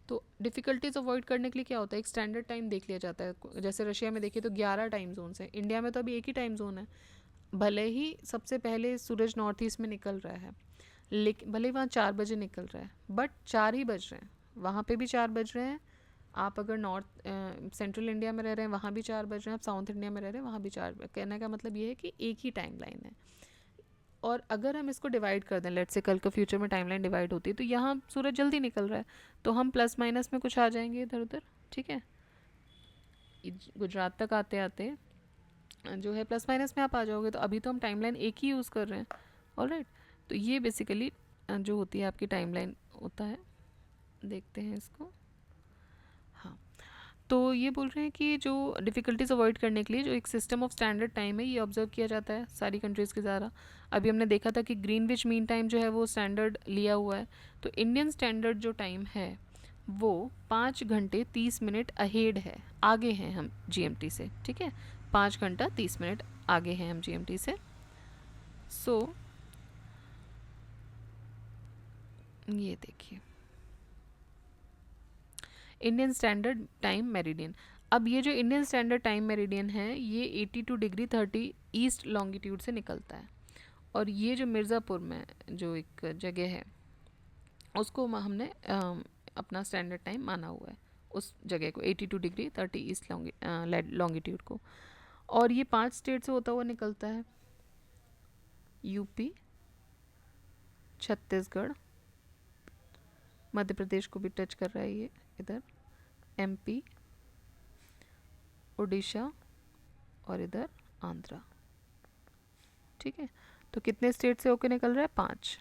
Speaker 1: तो डिफ़िकल्टीज अवॉइड करने के लिए क्या होता है, एक स्टैंडर्ड टाइम देख लिया जाता है। जैसे रशिया में देखिए तो 11 टाइम जोन्स हैं, इंडिया में तो अभी एक ही टाइम जोन है। भले ही सबसे पहले सूरज नॉर्थ ईस्ट में निकल रहा है, लेकिन भले ही वहाँ 4 बजे निकल रहा है, बट 4 ही बज रहे हैं, वहाँ पे भी 4 बज रहे हैं। आप अगर नॉर्थ सेंट्रल इंडिया में रह रहे हैं वहाँ भी 4 बज रहे हैं, आप साउथ इंडिया में रह रहे हैं वहाँ भी 4। कहने का मतलब ये है कि एक ही टाइम लाइन है। और अगर हम इसको डिवाइड कर दें, लेट से कल के फ्यूचर में टाइमलाइन डिवाइड होती है तो यहाँ सूरज जल्दी निकल रहा है तो हम प्लस माइनस में कुछ आ जाएंगे इधर उधर, ठीक है। गुजरात तक आते आते जो है प्लस माइनस में आप आ जाओगे। तो अभी तो हम टाइमलाइन एक ही यूज़ कर रहे हैं, ऑलराइट। तो ये बेसिकली जो होती है आपकी टाइमलाइन होता है। देखते हैं इसको, हाँ। तो ये बोल रहे हैं कि जो डिफ़िकल्टीज अवॉइड करने के लिए जो एक सिस्टम ऑफ स्टैंडर्ड टाइम है ये ऑब्जर्व किया जाता है सारी कंट्रीज़ के द्वारा। अभी हमने देखा था कि ग्रीनविच मीन टाइम जो है वो स्टैंडर्ड लिया हुआ है। तो इंडियन स्टैंडर्ड जो टाइम है वो 5 घंटे 30 मिनट अहेड है, आगे हैं हम जीएमटी से। ठीक है, 5 घंटा 30 मिनट आगे हैं हम जीएमटी से। सो ये देखिए इंडियन स्टैंडर्ड टाइम मेरिडियन। अब ये जो इंडियन स्टैंडर्ड टाइम मेरिडियन है ये 82 डिग्री 30 ईस्ट लॉन्गिट्यूड से निकलता है। और ये जो मिर्ज़ापुर में जो एक जगह है उसको हमने अपना स्टैंडर्ड टाइम माना हुआ है, उस जगह को 82 डिग्री 30 ईस्ट लॉन्गिट्यूड को। और ये 5 स्टेट से होता हुआ निकलता है, यूपी, छत्तीसगढ़, मध्य प्रदेश को भी टच कर रहा है ये इधर, एमपी, उड़ीसा और इधर आंध्रा। ठीक है, तो कितने स्टेट से होकर निकल रहा है? 5।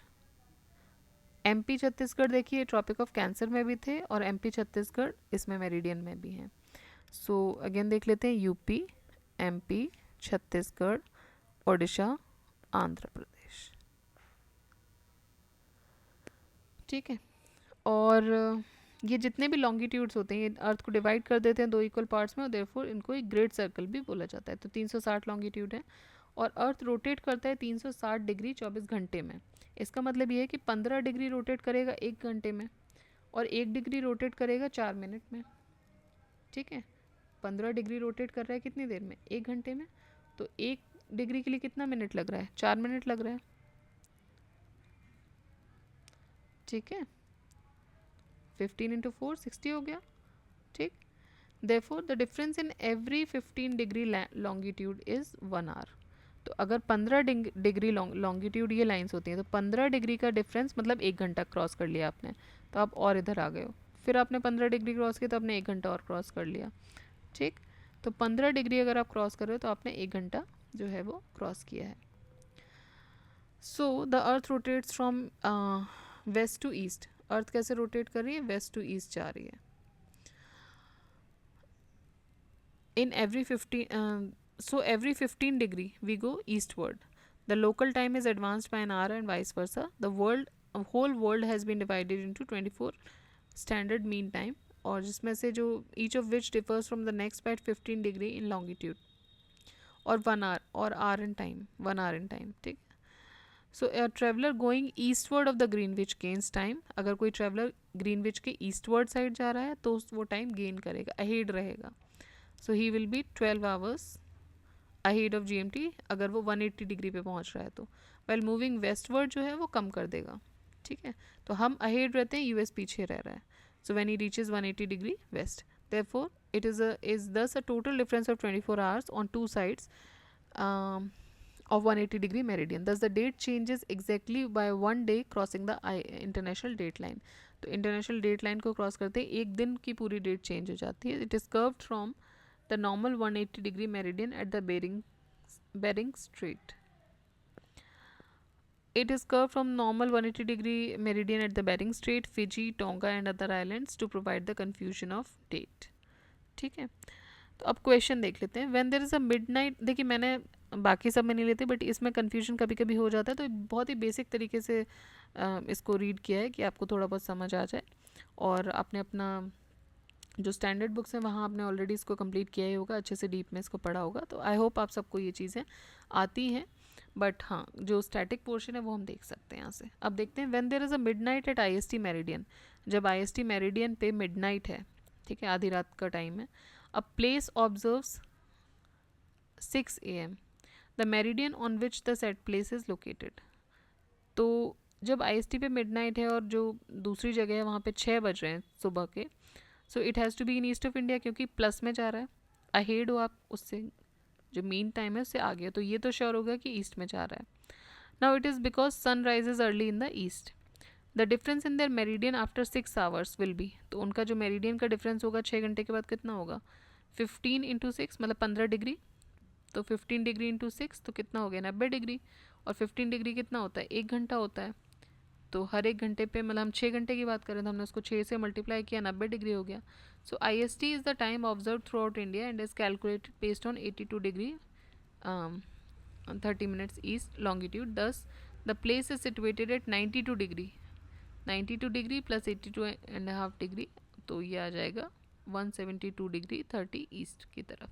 Speaker 1: एमपी छत्तीसगढ़ देखिए ट्रॉपिक ऑफ कैंसर में भी थे और एमपी छत्तीसगढ़ इसमें मेरिडियन में भी हैं। सो अगेन देख लेते हैं, यूपी, एमपी, छत्तीसगढ़, उड़ीसा, आंध्र प्रदेश। ठीक है, और ये जितने भी लॉन्गिट्यूड्स होते हैं ये अर्थ को डिवाइड कर देते हैं 2 इक्वल पार्ट्स में और देयरफॉर इनको एक ग्रेट सर्कल भी बोला जाता है। तो 360 लॉन्गिट्यूड है और अर्थ रोटेट करता है 360 डिग्री 24 घंटे में। इसका मतलब ये है कि 15 डिग्री रोटेट करेगा 1 घंटे में और 1 डिग्री रोटेट करेगा 4 मिनट में। ठीक है, 15 डिग्री रोटेट कर रहा है कितनी देर में? 1 घंटे में। तो 1 डिग्री के लिए कितना मिनट लग रहा है? 4 मिनट लग रहा है। ठीक है, 15 इंटू 4 60 हो गया। ठीक, therefore the difference in every 15 degree longitude is 1 hour। तो अगर 15 डिग्री लॉन्गिट्यूड ये लाइंस होती हैं तो 15 डिग्री का डिफरेंस मतलब 1 घंटा क्रॉस कर लिया आपने, तो आप और इधर आ गए हो। फिर आपने 15 डिग्री क्रॉस किया तो आपने 1 घंटा और क्रॉस कर लिया। ठीक, तो 15 डिग्री अगर आप क्रॉस कर रहे हो तो आपने 1 घंटा जो है वो क्रॉस किया है। So the earth rotates from west to east. Earth कैसे रोटेट कर रही है? वेस्ट टू ईस्ट जा रही है। In every 15 degree we go eastward. The local time is advanced by an hour and vice versa. The whole world has been divided into 24 standard mean time, और जिसमें से जो each of which differs from the next by 15 degree in longitude और 1 hour और hour in time, 1 hour in time। ठीक, so a traveler going eastward of the Greenwich gains time। अगर कोई traveler Greenwich के eastward side जा रहा है तो वो time gain करेगा, ahead रहेगा। So he will be 12 hours ahead of GMT अगर वो 180 डिग्री पे पहुंच रहा है तो। वेल मूविंग वेस्टवर्ड जो है वो कम कर देगा। ठीक है, तो हम अहेड रहते हैं, यूएस पीछे रह रहा है। So when he reaches 180 degree west, therefore it is thus a total difference of 24 hours on two sides of 180 degree meridian. Thus the date changes exactly by 1 day crossing the international date line। तो इंटरनेशनल डेट लाइन को क्रॉस करते ही एक दिन की पूरी डेट चेंज हो जाती है। It is curved from the normal 180 degree meridian at the Bering Strait। It is curved from normal 180 degree meridian at the Bering Strait, Fiji, Tonga and other islands to provide the confusion of date। ठीक है, तो अब क्वेश्चन देख लेते हैं। When there is a midnight, देखिए मैंने बाकी सब में नहीं लेते बट इसमें कन्फ्यूजन कभी कभी हो जाता है, तो बहुत ही बेसिक तरीके से इसको रीड किया है कि आपको थोड़ा बहुत समझ आ जाए। और आपने अपना जो स्टैंडर्ड बुक्स हैं वहाँ आपने ऑलरेडी इसको कंप्लीट किया ही होगा, अच्छे से डीप में इसको पढ़ा होगा। तो आई होप आप सबको ये चीज़ें आती हैं। बट हाँ, जो स्टैटिक पोर्शन है वो हम देख सकते हैं यहाँ से। अब देखते हैं, when there is a midnight at IST meridian. जब IST मेरिडियन पे मिडनाइट है, ठीक है, आधी रात का टाइम है, a place observes 6 AM the meridian on which the set place is located. तो जब IST पे मिडनाइट है और जो दूसरी जगह है वहाँ पे 6 बज रहे हैं सुबह के, so it has to be in east of India क्योंकि प्लस में जा रहा है, अहेड हो आप उससे, जो मीन टाइम है उससे आगे, तो ये तो श्योर होगा कि ईस्ट में जा रहा है। Now it is because sun rises early in the east. The difference in their meridian after 6 hours will be, तो उनका जो मेरिडियन का डिफरेंस होगा 6 घंटे के बाद कितना होगा? 15 इंटू 6 मतलब 15 डिग्री, तो 15 डिग्री इंटू 6 तो कितना हो गया? 90 डिग्री। और 15 डिग्री कितना होता है? 1 घंटा होता है। तो हर एक घंटे पे मतलब हम 6 घंटे की बात करें तो हमने उसको 6 से मल्टीप्लाई किया, 90 डिग्री हो गया. सो IST is the time observe through out India and is calculated based on 82 degree 30 minutes east longitude. Thus the place is situated at 92 degree. 92 degree plus 82.5 degree, तो ये आ जाएगा 172 डिग्री 30 ईस्ट की तरफ.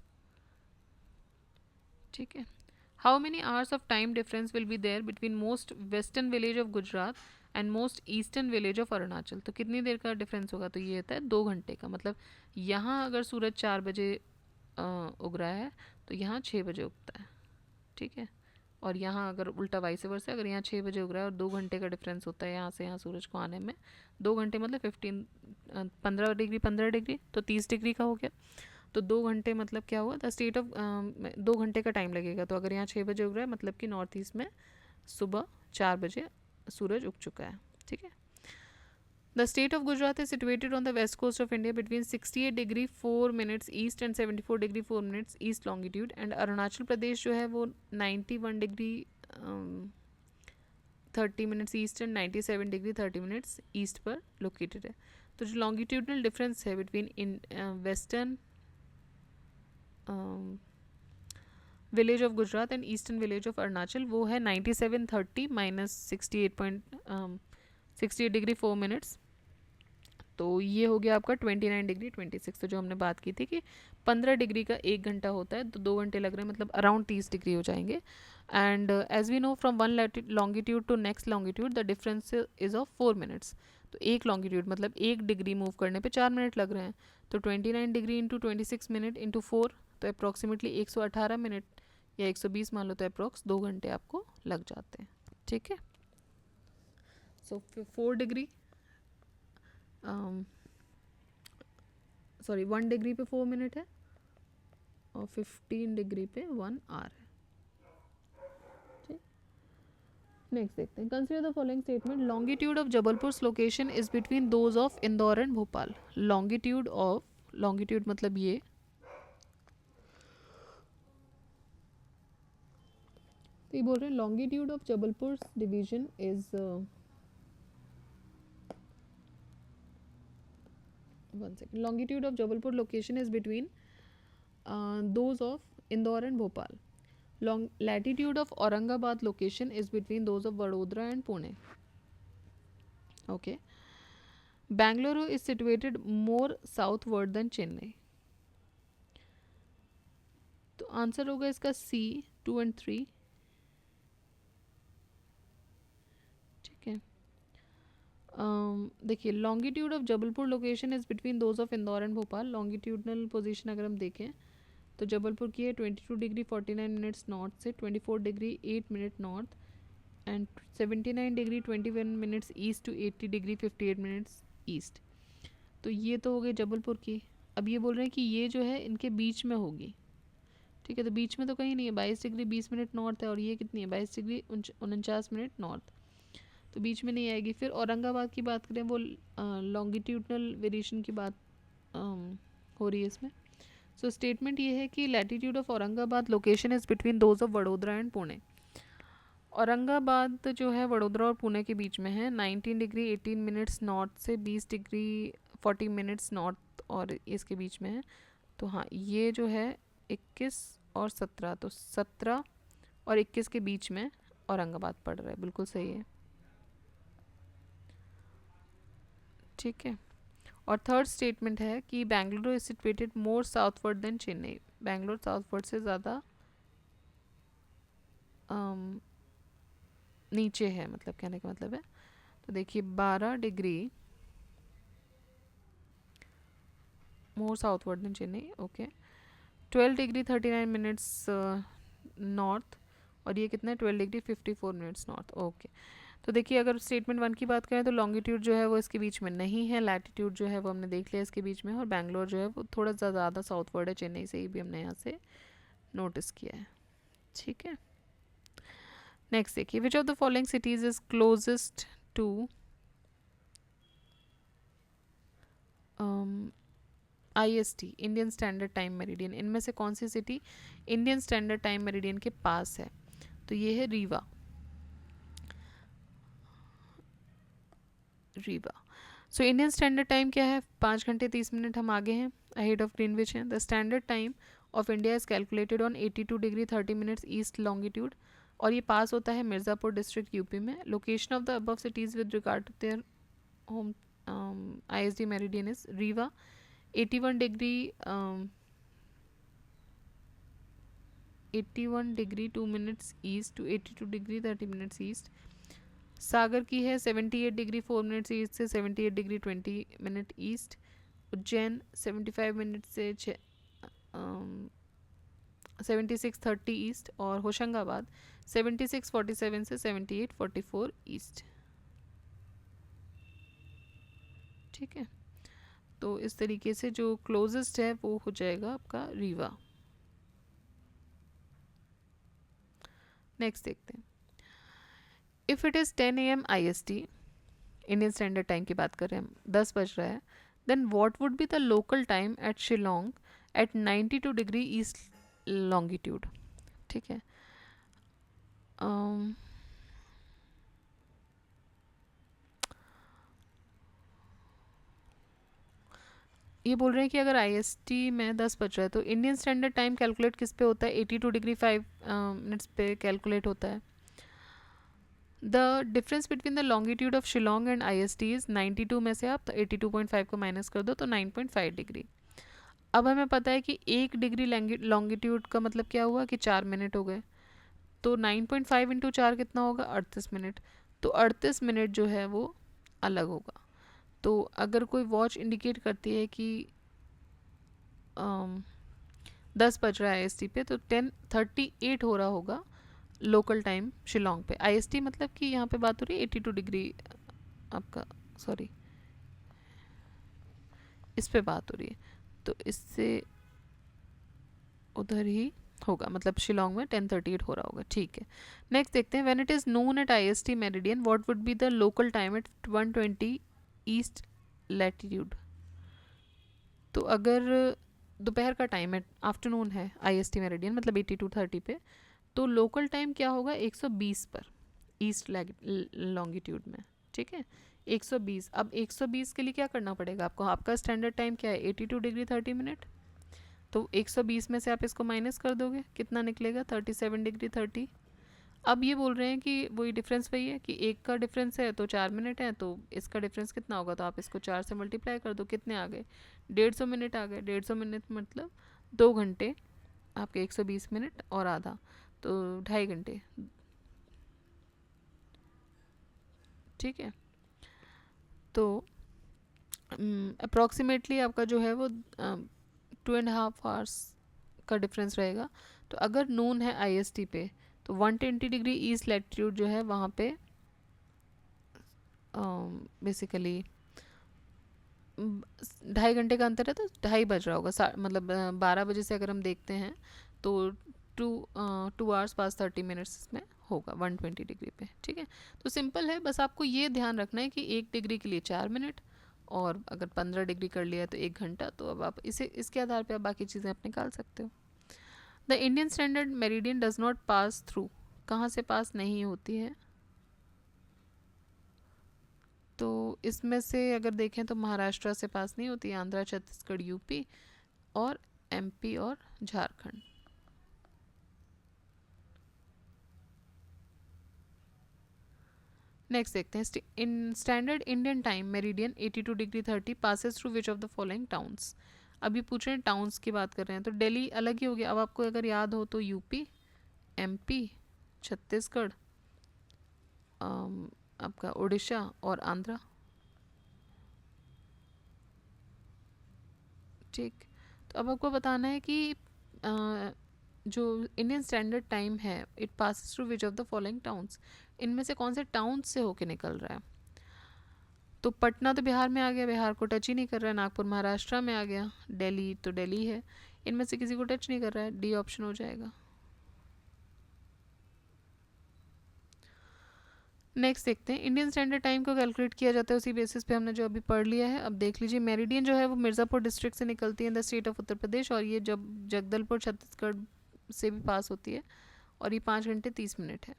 Speaker 1: ठीक है. How many hours of time difference will be there between most western village of Gujarat and most eastern village of Arunachal. तो कितनी देर का डिफरेंस होगा, तो ये होता है 2 घंटे का. मतलब यहाँ अगर सूरज 4 बजे उग रहा है तो यहाँ 6 बजे उगता है. ठीक है. और यहाँ अगर उल्टा वाइस वर्सा, अगर यहाँ 6 बजे उग रहा है और 2 घंटे का डिफरेंस होता है यहाँ से यहाँ सूरज को आने में, 2 घंटे मतलब 15 डिग्री 15 डिग्री, तो 30 डिग्री का हो गया. तो 2 घंटे मतलब क्या हुआ, द स्टेट ऑफ 2 घंटे का टाइम लगेगा. तो अगर यहाँ 6 बजे उग रहा है मतलब कि नॉर्थ ईस्ट में सुबह 4 बजे सूरज उग चुका है. ठीक है. The state of Gujarat is situated on the west coast of India between 68 degree 4 minutes east and 74 degree 4 minutes east longitude. And Arunachal Pradesh जो है वो 91 degree 30 minutes east and 97 degree 30 minutes east पर located है. तो जो longitudinal difference है between in western village of Gujarat and eastern village of Arunachal वो है 9730 minus 68 degree 4 minutes. तो ये हो गया आपका 29 डिग्री 26. तो जो हमने बात की थी कि 15 डिग्री का 1 घंटा होता है, तो 2 घंटे लग रहे हैं, मतलब अराउंड 30 डिग्री हो जाएंगे. And as we know from one longitude to next longitude the difference is of 4 minutes. तो एक लॉन्गिट्यूड मतलब 1 डिग्री मूव करने पे 4 मिनट लग रहे हैं. तो 29 डिग्री इंटू 26 मिनट इंटू 4, तो अप्रॉक्सीमेटली 118 मिनट या 120 मान लो, तो अप्रॉक्स 2 घंटे आपको लग जाते हैं. ठीक है. सो 4 डिग्री सॉरी 1 डिग्री पे 4 मिनट है और 15 डिग्री पे 1 आवर है. ठीक. नेक्स्ट देखते हैं. Consider the following statement. Longitude of Jabalpur location is between those of Indore and Bhopal. Longitude मतलब ये, तो ये बोल रहे हैं longitude of Jabalpur division is one second. Longitude of Jabalpur location is between those of Indore and Bhopal. Latitude of Aurangabad location is between those of Vadodara and Pune. Okay. Bangalore is situated more southward than Chennai. तो आंसर होगा इसका C 2 and 3. ठीक है. देखिए longitude of Jabalpur location is between those of Indore and Bhopal. Longitudinal position अगर हम देखें तो जबलपुर की है 22 डिग्री 49 मिनट्स नॉर्थ से, 24 degree 8 minute north and 79 degree 21 minutes east to 80 degree 58 minutes east. तो ये तो हो गई जबलपुर की. अब ये बोल रहे हैं कि ये जो है इनके बीच में होगी. ठीक है. तो बीच में तो कहीं नहीं है. 22 डिग्री 20 मिनट नॉर्थ है और ये कितनी है 22 डिग्री 49 मिनट नॉर्थ, तो बीच में नहीं आएगी. फिर औरंगाबाद की बात करें, वो लॉन्गिट्यूडनल वेरिएशन की बात हो रही है इसमें. सो स्टेटमेंट ये है कि latitude of Aurangabad location is between those of Vadodara and Pune. Aurangabad जो है वडोदरा और पुणे के बीच में है. 19 डिग्री 18 मिनट्स नॉर्थ से 20 डिग्री 40 मिनट्स नॉर्थ और इसके बीच में है. तो हाँ ये जो है 21 और 17, तो 17 और 21 के बीच में औरंगाबाद पड़ रहा है. बिल्कुल सही है. ठीक है. और थर्ड स्टेटमेंट है कि Bengaluru is situated more southward than Chennai. Bangalore southward से ज़्यादा नीचे है, मतलब कहने का मतलब है. तो देखिए 12 degree more southward than Chennai. Okay. 12 डिग्री 39 मिनट्स नॉर्थ और ये कितना है 12 डिग्री 54 मिनट्स नॉर्थ. ओके. तो देखिए अगर स्टेटमेंट 1 की बात करें तो लॉन्गिट्यूड जो है वो इसके बीच में नहीं है. लैटिट्यूड जो है वो हमने देख लिया इसके बीच में, और बैंगलोर जो है वो थोड़ा सा ज़्यादा साउथवर्ड है. चेन्नई से ही भी हमने यहाँ से नोटिस किया है. ठीक है. नेक्स्ट देखिए. Which of the following cities is closest to IST Indian standard time meridian. इनमें से कौन सी city Indian standard time meridian के पास है? तो ये है Rewa. Rewa. So Indian standard time क्या है, 5 घंटे 30 मिनट हम आगे हैं, अहेड ऑफ ग्रीनविच हैं। The standard time of India is calculated on 82 degree 30 minutes east longitude, और ये पास होता है मिर्ज़ापुर डिस्ट्रिक्ट यूपी में। Location of the above cities with regard to their home ISD meridian is Rewa 81 degree 81 degree 2 minutes east to 82 degree 30 minutes east. Sagar की है 78 डिग्री 4 मिनट्स ईस्ट से 78 degree 20 minute east. Ujjain 75 minute से 76:30 ईस्ट, और होशंगाबाद 76:47 से 78:44 ईस्ट। ठीक है, तो इस तरीके से जो क्लोजेस्ट है वो हो जाएगा आपका रीवा। नेक्स्ट देखते हैं, if it is 10 AM IST, Indian standard time की बात कर रहे हैं हम, 10 बज रहा है, then what would be the local time at Shillong at 92 degree east longitude. ठीक है, ये बोल रहे हैं कि अगर IST में 10 बज रहा है तो इंडियन स्टैंडर्ड टाइम कैलकुलेट किस पे होता है, 82 डिग्री 5 मिनट्स पे कैलकुलेट होता है। The difference between the longitude of Shillong and IST is 92 में से आप 82.5 को माइनस कर दो तो 9.5 डिग्री। अब हमें पता है कि 1 डिग्री लॉन्गिट्यूड का मतलब क्या हुआ कि 4 मिनट हो गए, तो 9.5 इंटू 4 कितना होगा, 38 मिनट। तो 38 मिनट जो है वो अलग होगा। तो अगर कोई वॉच इंडिकेट करती है कि 10 बज रहा है IST पे, तो 10:38 हो रहा होगा लोकल टाइम शिलोंग पे। IST मतलब कि यहाँ पे बात हो रही है 82 डिग्री आपका, सॉरी इस पे बात हो रही है, तो इससे उधर ही होगा, मतलब शिलोंग में 10:38 हो रहा होगा। ठीक है, नेक्स्ट देखते हैं, when it is noon at IST meridian what would be the local time at 120 east latitude. तो अगर दोपहर का टाइम है, आफ्टरनून है IST मेरिडियन मतलब 82:30 पे, तो लोकल टाइम क्या होगा 120 पर ईस्ट लॉन्गिट्यूड में। ठीक है, 120। अब 120 के लिए क्या करना पड़ेगा आपको, आपका स्टैंडर्ड टाइम क्या है 82 डिग्री 30 मिनट, तो 120 में से आप इसको माइनस कर दोगे, कितना निकलेगा 37 डिग्री 30। अब ये बोल रहे हैं कि वही डिफरेंस वही है कि एक का डिफरेंस है तो 4 मिनट है, तो इसका डिफरेंस कितना होगा, तो आप इसको 4 से मल्टीप्लाई कर दो, कितने आ गए 150 मिनट आ गए। 150 मिनट मतलब 2 घंटे आपके 120 मिनट और आधा, तो 2.5 घंटे। ठीक है, तो अप्रॉक्सीमेटली आपका जो है वो 2.5 आवर्स का डिफरेंस रहेगा। तो अगर नून है IST पे तो 120 डिग्री ईस्ट लैटिट्यूड जो है वहाँ पे बेसिकली 2.5 घंटे का अंतर है, तो 2.5 बज रहा होगा, मतलब 12 बजे से अगर हम देखते हैं तो 2 आवर्स पास 30 मिनट्स में होगा 120 डिग्री पे। ठीक है, तो सिंपल है, बस आपको ये ध्यान रखना है कि 1 डिग्री के लिए 4 मिनट, और अगर 15 डिग्री कर लिया तो 1 घंटा। तो अब आप इसे इसके आधार पे आप बाकी चीज़ें आप निकाल सकते हो। The Indian standard meridian does not pass through, कहाँ से पास नहीं होती है, तो इसमें से अगर देखें तो महाराष्ट्र से पास नहीं होती, आंध्र छत्तीसगढ़ यूपी और MP और झारखंड। नेक्स्ट देखते हैं, in standard Indian time meridian 82 degree 30 passes through which of the following towns. अभी पूछ रहे हैं टाउन्स की बात कर रहे हैं, तो दिल्ली अलग ही हो गया। अब आपको अगर याद हो तो यूपी, MP, छत्तीसगढ़, आपका उड़ीसा और आंध्रा। ठीक, तो अब आपको बताना है कि जो इंडियन स्टैंडर्ड टाइम है it passes through which of the following towns, इनमें से कौन से टाउन से होके निकल रहा है। तो पटना तो बिहार में आ गया, बिहार को टच ही नहीं कर रहा है। नागपुर महाराष्ट्र में आ गया, दिल्ली तो दिल्ली है, इनमें से किसी को टच नहीं कर रहा है, D ऑप्शन हो जाएगा। नेक्स्ट देखते हैं, इंडियन स्टैंडर्ड टाइम को कैलकुलेट किया जाता है उसी बेसिस पे हमने जो अभी पढ़ लिया है। अब देख लीजिए, मेरिडियन जो है वो मिर्ज़ापुर डिस्ट्रिक्ट से निकलती है in the state of Uttar Pradesh, और ये जब जगदलपुर छत्तीसगढ़ से भी पास होती है, और ये 5 घंटे 30 मिनट है।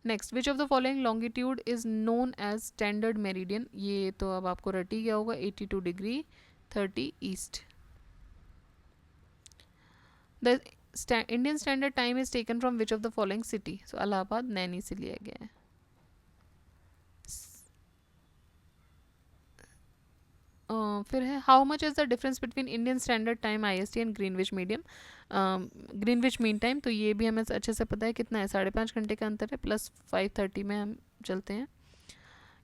Speaker 1: Next, which of the following longitude is known as standard meridian, ये तो अब आपको रट ही गया होगा, 82 degree 30 east. The Indian standard time is taken from which of the following city, so Allahabad Naini से लिया गया है। फिर है how much is the difference between Indian standard time IST and Greenwich medium, Greenwich mean time, तो ये भी हमें अच्छे से पता है कितना है, 5.5 घंटे का अंतर है, प्लस 5:30 में हम चलते हैं।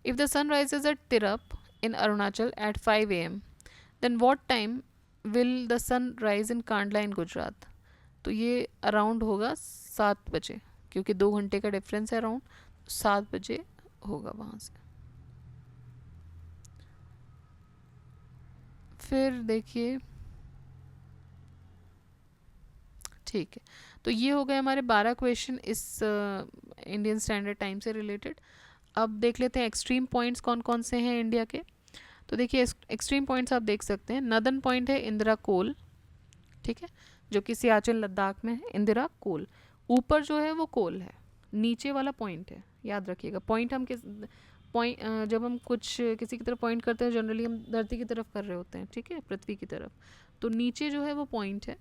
Speaker 1: If the sun rises at Tirap in Arunachal at 5 AM, then what time will the sun rise in Kandla in Gujarat, तो ये अराउंड होगा 7 बजे, क्योंकि 2 घंटे का डिफरेंस है, अराउंड 7 बजे होगा वहाँ से। फिर देखिए, ठीक है, तो ये हो गए हमारे 12 क्वेश्चन इस इंडियन स्टैंडर्ड टाइम से रिलेटेड। अब देख लेते हैं एक्सट्रीम पॉइंट्स कौन कौन से हैं इंडिया के। तो देखिए एक्सट्रीम पॉइंट्स आप देख सकते हैं, नदर्न पॉइंट है इंदिरा कोल, ठीक है, जो कि सियाचिन लद्दाख में है, इंदिरा कोल। ऊपर जो है वो कोल है, नीचे वाला पॉइंट है, याद रखिएगा। पॉइंट हम किस पॉइंट, जब हम कुछ किसी की तरफ पॉइंट करते हैं, जनरली हम धरती की तरफ कर रहे होते हैं, ठीक है, पृथ्वी की तरफ। तो नीचे जो है वो पॉइंट है,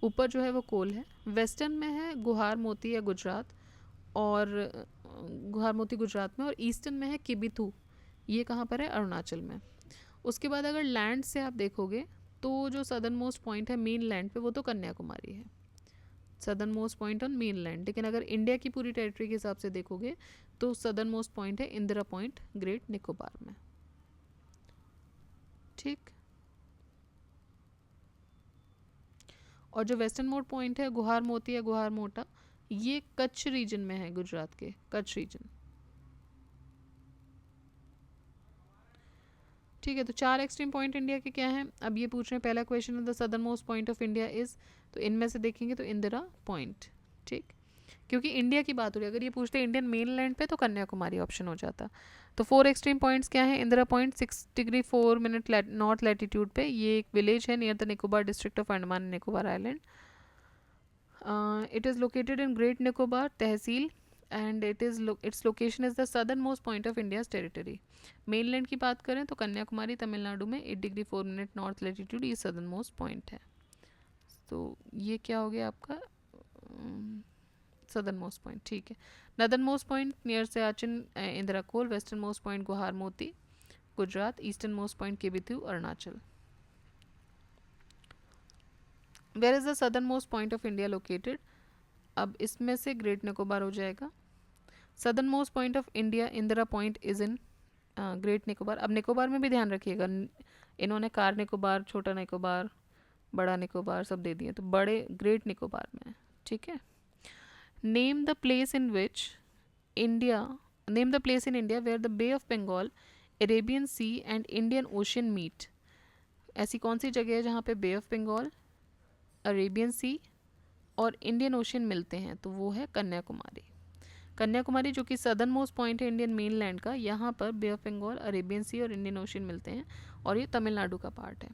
Speaker 1: ऊपर जो है वो कोल है। वेस्टर्न में है गुहार मोती या गुजरात, और गुहार मोती गुजरात में, और ईस्टर्न में है किबिथू, ये कहाँ पर है, अरुणाचल में। उसके बाद अगर लैंड से आप देखोगे तो जो सदर्न मोस्ट पॉइंट है मेन लैंड पे, वो तो कन्याकुमारी है, southern most point on main land. लेकिन अगर इंडिया की पूरी टेरिटरी के हिसाब से देखोगे तो सदर्न मोस्ट पॉइंट है इंदिरा पॉइंट ग्रेट निकोबार में, ठीक। और जो वेस्टर्न मोस्ट पॉइंट है गुहार मोती या गुहार मोटा, ये कच्छ रीजन में है, गुजरात के कच्छ रीजन, ठीक है। तो 4 एक्सट्रीम पॉइंट इंडिया के क्या हैं, अब ये पूछ रहे हैं, पहला क्वेश्चन है the southern most point of India is, तो इनमें से देखेंगे तो इंदिरा पॉइंट, ठीक, क्योंकि इंडिया की बात हो रही है। अगर ये पूछते इंडियन मेन लैंड पे तो कन्याकुमारी ऑप्शन हो जाता। तो 4 एक्सट्रीम पॉइंट्स क्या हैं, Indira point 6 degree 4 minute north latitude पे, ये एक विलेज है near the Nicobar district of Andaman and Nicobar island. It is located in great Nicobar tehsil, and its location is the southern most point of India's territory. Mainland की बात करें तो कन्याकुमारी तमिलनाडु में 8 डिग्री 4 मिनट नॉर्थ लैटिट्यूड, ये सदर्न मोस्ट पॉइंट है। तो ये क्या हो गया आपका सदर्न मोस्ट पॉइंट, ठीक है। Northern most point near Siachen Indira col, western most point Guhar Moti Gujarat, eastern most point Kibithu Arunachal. Where is the southern most point of India located, अब इसमें से ग्रेट निकोबार हो जाएगा। Southern most point of India Indira point is in great Nicobar. अब निकोबार में भी ध्यान रखिएगा, इन्होंने कार निकोबार, छोटा निकोबार, बड़ा निकोबार सब दे दिए, तो बड़े ग्रेट निकोबार में, ठीक है। Name the place in which India, name the place in India where the bay of Bengal, Arabian sea and Indian ocean meet, ऐसी कौन सी जगह है जहाँ पे bay of Bengal, Arabian sea और इंडियन ओशन मिलते हैं, तो वो है कन्याकुमारी। कन्याकुमारी जो कि सदर्न मोस्ट पॉइंट है इंडियन मेन लैंड का, यहाँ पर बे ऑफ बंगाल, अरेबियन सी और इंडियन ओशन मिलते हैं, और ये तमिलनाडु का पार्ट है।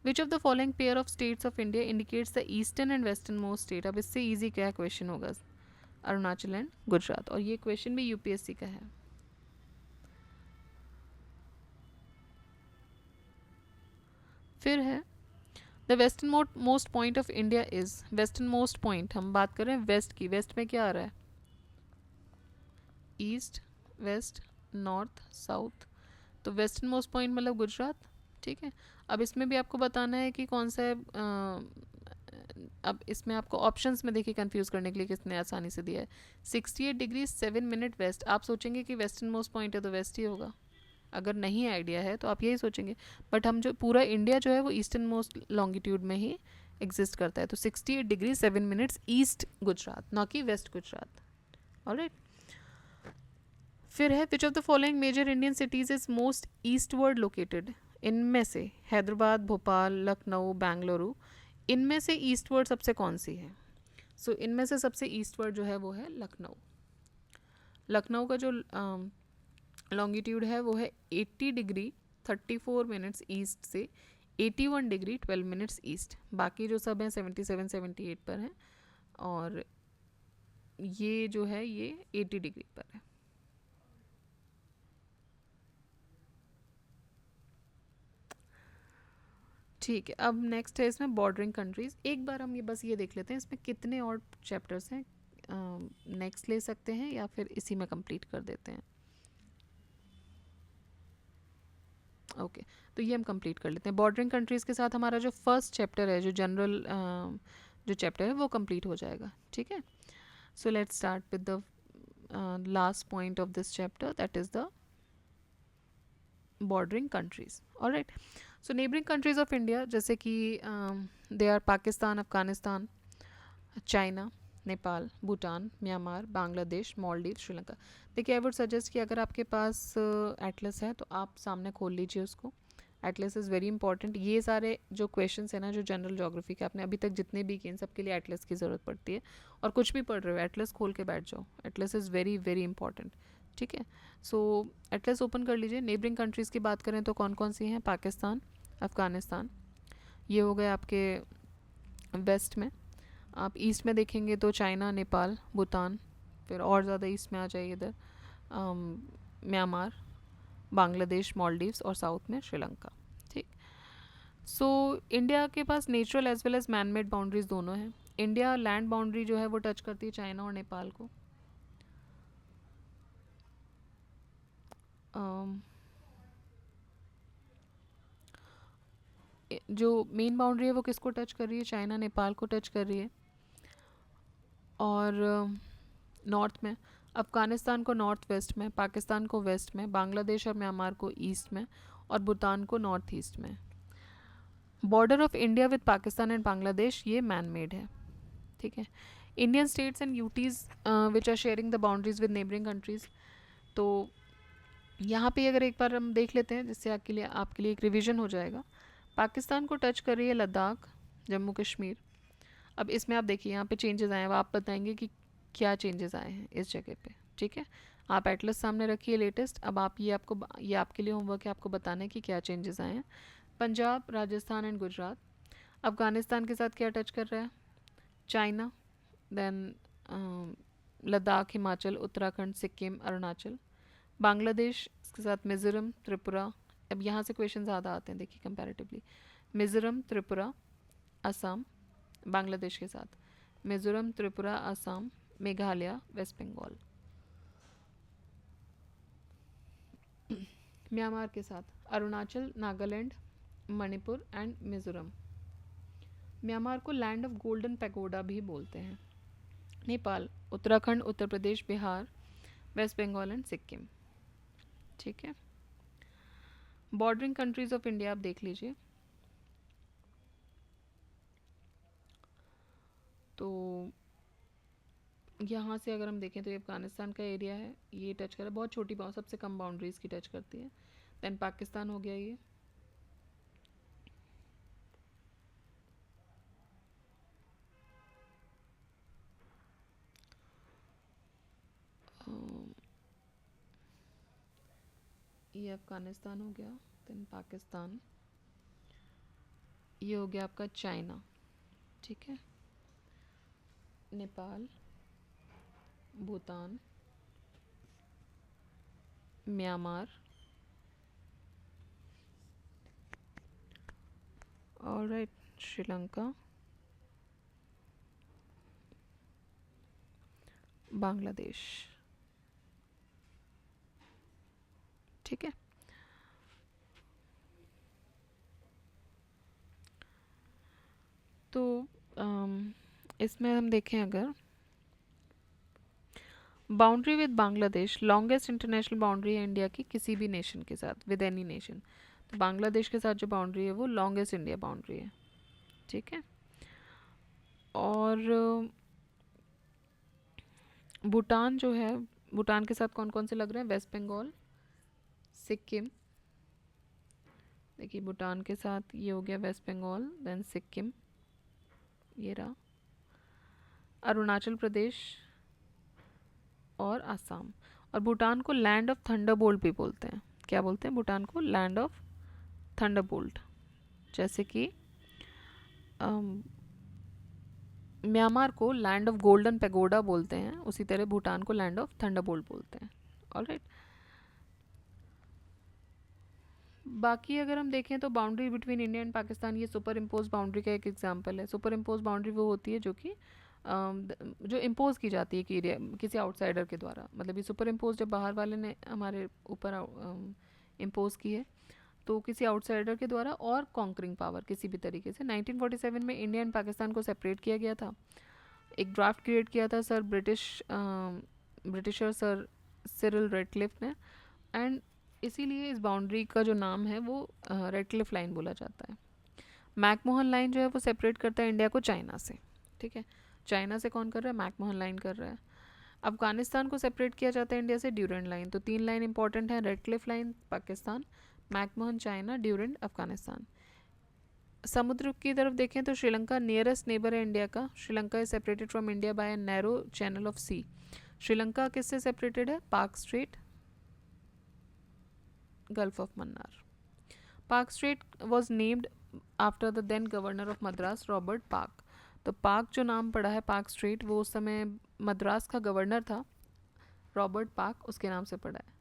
Speaker 1: Which of the following pair of states of India indicates the eastern and western most state, अब इससे ईजी क्या क्वेश्चन होगा, अरुणाचल एंड गुजरात, और ये क्वेश्चन भी यूपीएससी का है। फिर है the western most point of India is, western most point हम बात कर रहे हैं वेस्ट की, वेस्ट में क्या आ रहा है, ईस्ट, वेस्ट, नॉर्थ, साउथ, तो वेस्टर्न मोस्ट पॉइंट मतलब गुजरात, ठीक है। अब इसमें भी आपको बताना है कि कौन सा है, अब इसमें आपको ऑप्शंस में देखिए कंफ्यूज करने के लिए किसने आसानी से दिया है, 68 डिग्री 7 मिनट वेस्ट। आप सोचेंगे कि वेस्टर्न मोस्ट पॉइंट है तो वेस्ट ही होगा, अगर नहीं आइडिया है तो आप यही सोचेंगे, बट हम जो पूरा इंडिया जो है वो ईस्टर्न मोस्ट लॉन्गिट्यूड में ही एग्जिस्ट करता है, तो 68 डिग्री 7 मिनट्स ईस्ट गुजरात, ना कि वेस्ट गुजरात, ऑलराइट। फिर है which of the following major Indian cities is most eastward located, इनमें से हैदराबाद, भोपाल, लखनऊ, बेंगलुरु, इनमें से ईस्टवर्ड सबसे कौन सी है, सो इनमें से सबसे ईस्टवर्ड जो है वो है लखनऊ। लखनऊ का जो लॉन्गिट्यूड है वो है 80 डिग्री 34 मिनट्स ईस्ट से 81 डिग्री 12 मिनट्स ईस्ट, बाकी जो सब हैं 77 78 पर हैं, और ये जो है ये 80 डिग्री पर है। ठीक है, अब नेक्स्ट है इसमें बॉर्डरिंग कंट्रीज। एक बार हम ये बस ये देख लेते हैं इसमें कितने और चैप्टर्स हैं। नेक्स्ट ले सकते हैं या फिर इसी में कंप्लीट कर देते हैं। ओके, तो ये हम कंप्लीट कर लेते हैं। बॉर्डरिंग कंट्रीज़ के साथ हमारा जो फर्स्ट चैप्टर है, जो जनरल जो चैप्टर है वो कंप्लीट हो जाएगा। ठीक है, so let's start with the last point of this chapter, that is the bordering countries. Alright, so neighbouring countries of India जैसे कि they are Pakistan, Afghanistan, China, Nepal, Bhutan, Myanmar, Bangladesh, Maldives, Sri Lanka. देखिए, आई वुड सजेस्ट कि अगर आपके पास एटलस है तो आप सामने खोल लीजिए उसको। Atlas is very important. ये सारे जो क्वेश्चंस हैं ना, जो जनरल ज्योग्राफी के आपने अभी तक जितने भी किए, इन सब के लिए एटलस की ज़रूरत पड़ती है। और कुछ भी पढ़ रहे हो, एटलस खोल के बैठ जाओ। Atlas is very very important. ठीक है, सो एटलस ओपन कर लीजिए। नेबरिंग कंट्रीज़ की बात करें तो कौन कौन सी हैं? पाकिस्तान, अफ़गानिस्तान, ये हो गए आपके वेस्ट में। आप ईस्ट में देखेंगे तो चाइना, नेपाल, भूटान, फिर और ज़्यादा ईस्ट में आ जाइए इधर म्यांमार, बांग्लादेश, मालदीव्स, और साउथ में श्रीलंका। ठीक, सो इंडिया के पास natural as well as man made boundaries दोनों हैं। इंडिया लैंड बाउंड्री जो है वो टच करती है चाइना और नेपाल को। जो मेन बाउंड्री है वो किसको टच कर रही है? चाइना नेपाल को टच कर रही है। और नॉर्थ में अफ़गानिस्तान को नॉर्थ वेस्ट में, पाकिस्तान को वेस्ट में, बांग्लादेश और म्यांमार को ईस्ट में, और भूटान को नॉर्थ ईस्ट में। Border of India with Pakistan and Bangladesh ये मैन मेड है। ठीक है, Indian states and UTs which are sharing the boundaries with neighbouring countries. तो यहाँ पे अगर एक बार हम देख लेते हैं जिससे आपके लिए एक रिवीजन हो जाएगा। पाकिस्तान को टच कर रही है लद्दाख, जम्मू कश्मीर। अब इसमें आप देखिए यहाँ पे चेंजेस आए हैं, आप बताएंगे कि क्या चेंजेस आए हैं इस जगह पे। ठीक है, आप एटलस सामने रखिए लेटेस्ट। अब आप ये आपके लिए होमवर्क है, आपको बताना है कि क्या चेंजेस आए हैं। पंजाब, राजस्थान एंड गुजरात। अफ़गानिस्तान के साथ क्या टच कर रहा है? China, then Ladakh, Himachal, Uttarakhand, Sikkim, Arunachal. बांग्लादेश के साथ मिज़ोरम, त्रिपुरा। अब यहाँ से क्वेश्चन ज़्यादा आते हैं, देखिए कंपैरेटिवली। मिज़ोरम, त्रिपुरा, असम। बांग्लादेश के साथ मिज़ोरम, त्रिपुरा, असम, मेघालय, वेस्ट बंगाल। म्यांमार के साथ अरुणाचल, नागालैंड, मणिपुर एंड मिज़ोरम। म्यांमार को लैंड ऑफ गोल्डन पैगोडा भी बोलते हैं। Nepal, Uttarakhand, Uttar Pradesh, Bihar, waste Bengal and Sikkim. ठीक है, बॉर्डरिंग कंट्रीज ऑफ इंडिया आप देख लीजिए। तो यहाँ से अगर हम देखें तो ये अफ़गानिस्तान का एरिया है, ये टच कर रहा है, बहुत छोटी सबसे कम बाउंड्रीज़ की टच करती है। दैन पाकिस्तान हो गया ये। ये अफ़गानिस्तान हो गया, दैन पाकिस्तान, ये हो गया आपका चाइना। ठीक है, नेपाल, भूटान, म्यांमार, ऑलराइट, श्रीलंका, बांग्लादेश। ठीक है, तो इसमें हम देखें अगर boundary with Bangladesh, longest international boundary है इंडिया की किसी भी नेशन के साथ, विद एनी नेशन। तो बांग्लादेश के साथ जो बाउंड्री है वो लॉन्गेस्ट इंडिया बाउंड्री है। ठीक है, और भूटान जो है, भूटान के साथ कौन कौन से लग रहे हैं? वेस्ट बंगाल, सिक्किम। देखिए भूटान के साथ ये हो गया वेस्ट बंगाल, देन सिक्किम, ये रहा, अरुणाचल प्रदेश और आसाम। और भूटान को लैंड ऑफ थंडरबोल्ट भी बोलते हैं। क्या बोलते हैं भूटान को? Land of Thunderbolt. जैसे कि म्यांमार को लैंड ऑफ गोल्डन पैगोडा बोलते हैं, उसी तरह भूटान को लैंड ऑफ थंडरबोल्ट बोलते हैं। ऑलराइट, बाकी अगर हम देखें तो boundary between India and Pakistan, ये सुपर इम्पोज बाउंड्री का एक एग्जांपल है। सुपर इम्पोज बाउंड्री वो होती है जो कि जो इम्पोज की जाती है कि एरिया किसी आउटसाइडर के द्वारा, मतलब ये सुपर इम्पोज जब बाहर वाले ने हमारे ऊपर इम्पोज की है तो किसी आउटसाइडर के द्वारा, और कॉन्करिंग पावर किसी भी तरीके से। 1947 में इंडिया एंड पाकिस्तान को सेपरेट किया गया था। एक ड्राफ्ट क्रिएट किया था sir Britisher sir Cyril Radcliffe ने, एंड इसीलिए इस बाउंड्री का जो नाम है वो रेडक्लिफ लाइन बोला जाता है। मैकमोहन लाइन जो है वो सेपरेट करता है इंडिया को चाइना से। ठीक है, चाइना से कौन कर रहा है? मैकमोहन लाइन कर रहा है। अफगानिस्तान को सेपरेट किया जाता है इंडिया से ड्यूरेंट लाइन। तो 3 लाइन इंपॉर्टेंट है, Radcliffe line Pakistan, McMahon China, Durand Afghanistan. समुद्र की तरफ देखें तो श्रीलंका नियरेस्ट नेबर है इंडिया का। Sri Lanka is separated from India by a narrow channel of sea. Sri Lanka किससे सेपरेटेड है? Palk strait, gulf of Mannar. Palk strait was named after the then governor of Madras Robert Palk. तो पाक जो नाम पड़ा है पाक स्ट्रेट, वो उस समय मद्रास का गवर्नर था रॉबर्ट पाक, उसके नाम से पड़ा है।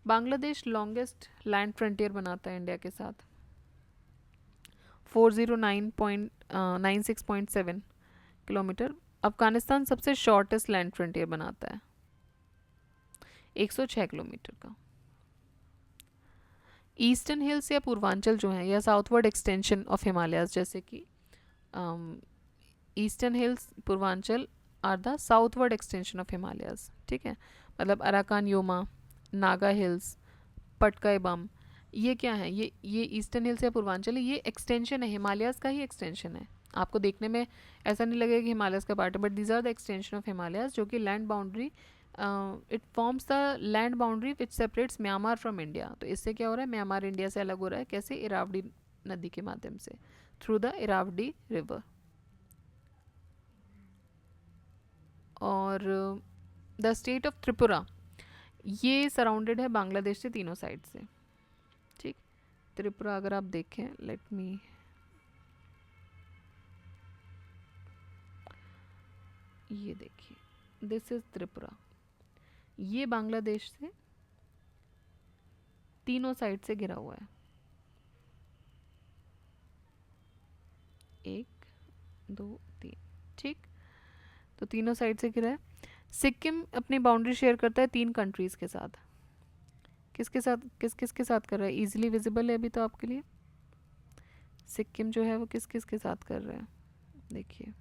Speaker 1: बांग्लादेश लॉन्गेस्ट लैंड फ्रंटियर बनाता है इंडिया के साथ, 409.96.7 किलोमीटर। अफगानिस्तान सबसे शॉर्टेस्ट लैंड फ्रंटियर बनाता है, 106 किलोमीटर का। ईस्टर्न हिल्स या पूर्वांचल जो है, या साउथवर्ड एक्सटेंशन ऑफ हिमालयाज, जैसे कि eastern hills Purvanchal are the southward extension of Himalayas. ठीक है, मतलब Arakan Yoma, Naga hills, Patkai Bum, ये क्या है? ये ईस्टर्न हिल्स या पूर्वांचल, ये एक्सटेंशन है, हिमालयाज का ही एक्सटेंशन है। आपको देखने में ऐसा नहीं लगेगा कि हिमालयाज का पार्ट है, but these are the extension of Himalayas, जो कि land boundary, it forms the land boundary which separates Myanmar from India. तो इससे क्या हो रहा है? म्यांमार इंडिया से अलग हो रहा है। कैसे? इरावडी नदी के माध्यम से, थ्रू द इरावडी रिवर। और द स्टेट ऑफ त्रिपुरा, ये सराउंडेड है बांग्लादेश से तीनों साइड से। ठीक, त्रिपुरा अगर आप देखें, लेट मी, ये देखिए, दिस इज त्रिपुरा, ये बांग्लादेश से तीनों साइड से घिरा हुआ है, 1 2 3। ठीक, तो तीनों साइड से घिरा है। सिक्किम अपनी बाउंड्री शेयर करता है 3 कंट्रीज के साथ। किसके साथ, किस किस के साथ कर रहा है? इजीली विजिबल है अभी तो आपके लिए। सिक्किम जो है वो किस किस के साथ कर रहा है? देखिए,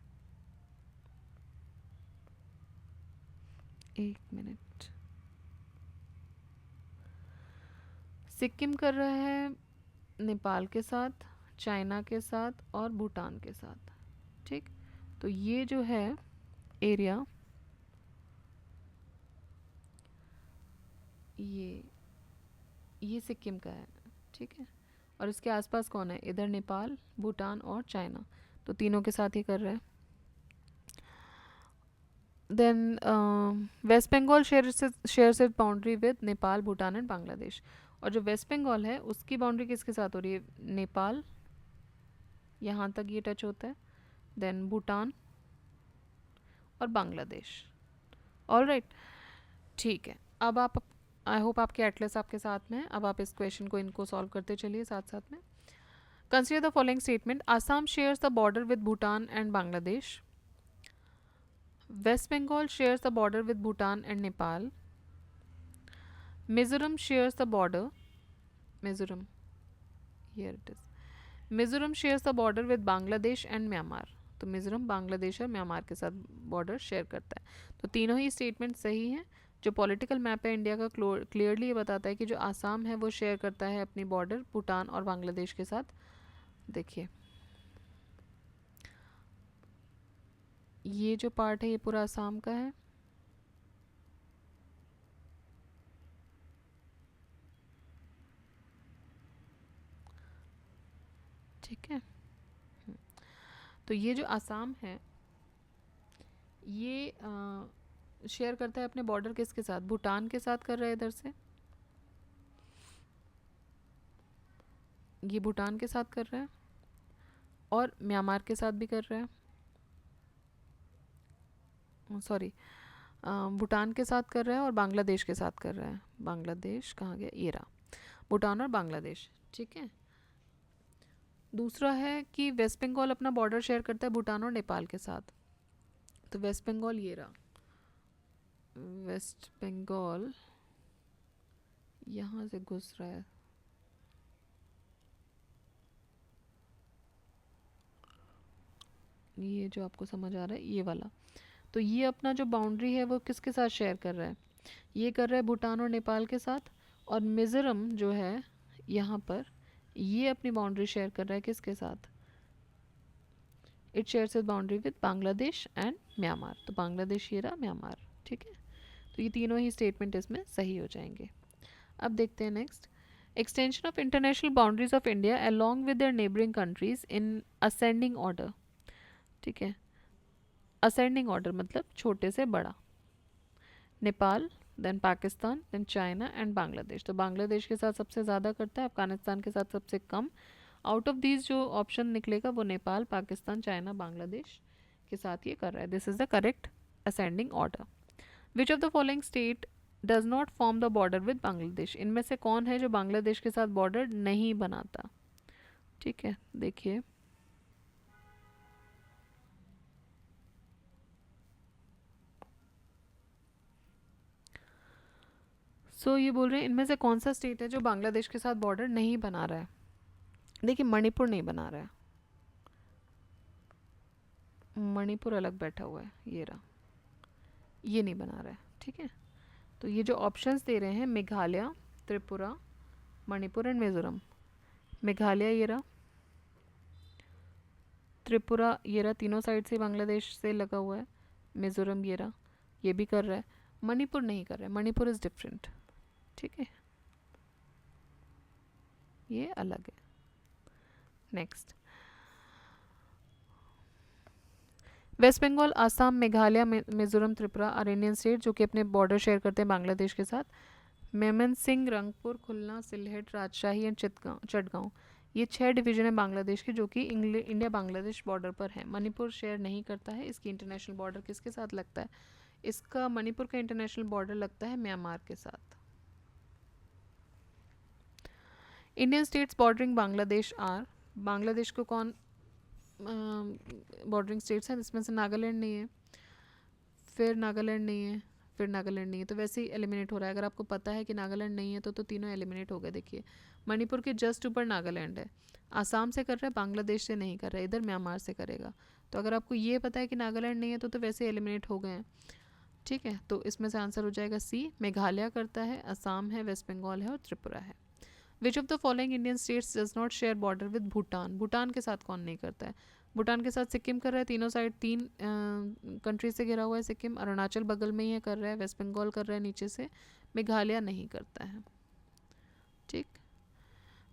Speaker 1: 1 मिनट। सिक्किम कर रहा है नेपाल के साथ, चाइना के साथ और भूटान के साथ। ठीक, तो ये जो है एरिया, ये सिक्किम का है। ठीक है, और इसके आसपास कौन है? इधर नेपाल, भूटान और चाइना, तो तीनों के साथ ही कर रहा है। Then west Bengal shares it boundary with Nepal, Bhutan and Bangladesh. और जो वेस्ट बंगाल है उसकी बाउंड्री किसके साथ हो रही है? नेपाल, यहाँ तक ये टच होता है, देन भूटान और बांग्लादेश। ऑल राइट, ठीक है। अब आप, आई होप आपके एटलस आपके साथ में है। अब आप इस क्वेश्चन को इनको सॉल्व करते चलिए साथ साथ में। Consider the following statement, Assam shares the border with Bhutan and Bangladesh, west Bengal shares the border with Bhutan and Nepal. Mizoram shares the border. Mizoram, here it is. Mizoram shares the border with Bangladesh and Myanmar. तो मिज़ोरम बांग्लादेश और म्यांमार के साथ बॉर्डर शेयर करता है। तो तीनों ही स्टेटमेंट सही हैं। जो पॉलिटिकल मैप है इंडिया का क्लियरली ये बताता है कि जो आसाम है वो शेयर करता है अपनी बॉर्डर भूटान और बांग्लादेश के साथ। देखिए, ये जो पार्ट है ये पूरा आसाम का है, ठीक है। तो ये जो आसाम है ये शेयर करता है अपने बॉर्डर किसके साथ? भूटान के साथ कर रहा है इधर से, ये भूटान के साथ कर रहा है और म्यांमार के साथ भी कर रहा है। सॉरी, भूटान के साथ कर रहा है और बांग्लादेश के साथ कर रहा है। बांग्लादेश कहाँ गया, ये रहा, भूटान और बांग्लादेश, ठीक है। दूसरा है कि वेस्ट बंगाल अपना बॉर्डर शेयर करता है भूटान और नेपाल के साथ। तो वेस्ट बंगाल ये रहा, वेस्ट बंगाल यहाँ से घुस रहा है, ये जो आपको समझ आ रहा है ये वाला। तो ये अपना जो बाउंड्री है वो किसके साथ शेयर कर रहा है, ये कर रहा है भूटान और नेपाल के साथ। और मिज़ोरम जो है यहाँ पर, ये अपनी बाउंड्री शेयर कर रहा है किसके साथ, it shares is boundary with Bangladesh and Myanmar. तो बांग्लादेश ये रहा, म्यांमार, ठीक है। तो ये तीनों ही स्टेटमेंट इसमें सही हो जाएंगे। अब देखते हैं next, extension of international boundaries of India along with their neighbouring countries in ascending order, ठीक है। असेंडिंग ऑर्डर मतलब छोटे से बड़ा, Nepal, then Pakistan, then China and Bangladesh. तो बांग्लादेश के साथ सबसे ज़्यादा करता है, अफगानिस्तान के साथ सबसे कम। आउट ऑफ दीज जो ऑप्शन निकलेगा वो नेपाल, पाकिस्तान, चाइना, बांग्लादेश के साथ ये कर रहा है। This is the correct ascending order. Which of the following state does not form the border with Bangladesh, इनमें से कौन है जो बांग्लादेश के साथ बॉर्डर नहीं बनाता, ठीक है। देखिए ये बोल रहे हैं इनमें से कौन सा स्टेट है जो बांग्लादेश के साथ बॉर्डर नहीं बना रहा है। देखिए मणिपुर नहीं बना रहा है, मणिपुर अलग बैठा हुआ है, ये रहा, ये नहीं बना रहा है, ठीक है। तो ये जो ऑप्शंस दे रहे हैं, मेघालय, त्रिपुरा, मणिपुर एंड मिजोरम। मेघालय ये रहा, त्रिपुरा ये रहा, तीनों साइड से बांग्लादेश से लगा हुआ है। मिजोरम ये रहा, ये भी कर रहा है। मणिपुर नहीं कर रहा है, मणिपुर इज़ डिफरेंट, ठीक है, ये अलग है। Next, west Bengal, Assam, Meghalaya, Mizoram, Tripura are Indian state जो कि अपने बॉर्डर शेयर करते हैं बांग्लादेश के साथ। मेमन सिंह, रंगपुर, खुलना, सिलहेट, राजशाही एंड चटगांव, ये 6 डिवीजन है बांग्लादेश के जो कि इंडिया बांग्लादेश बॉर्डर पर है। मणिपुर शेयर नहीं करता है। इसकी इंटरनेशनल बॉर्डर किसके साथ लगता है, इसका मणिपुर का इंटरनेशनल बॉर्डर लगता है म्यांमार के साथ। Indian states bordering Bangladesh are, Bangladesh को कौन बॉर्डरिंग स्टेट्स हैं, इसमें से नागालैंड नहीं है, फिर नागालैंड नहीं है, फिर नागालैंड नहीं है, तो वैसे ही एलिमिनेट हो रहा है। अगर आपको पता है कि नागालैंड नहीं है तो तीनों एलिमिनेट हो गए। देखिए मणिपुर के जस्ट ऊपर नागालैंड है, आसाम से कर रहा है, बांग्लादेश से नहीं कर रहा है, इधर म्यांमार से करेगा। तो अगर आपको ये पता है कि नागालैंड नहीं है तो वैसे एलिमिनेट हो गए हैं, ठीक है। तो इसमें से आंसर हो जाएगा सी, मेघालय करता है, असम है, वेस्ट बंगाल है और त्रिपुरा है। Which of the following Indian states does not share border with Bhutan, Bhutan के साथ कौन नहीं करता है, भूटान के साथ सिक्किम कर रहा है, तीनों साइड 3 कंट्री से घिरा हुआ है सिक्किम। अरुणाचल बगल में ही है, कर रहा है। वेस्ट बंगाल कर रहा है नीचे से। मेघालय नहीं करता है, ठीक।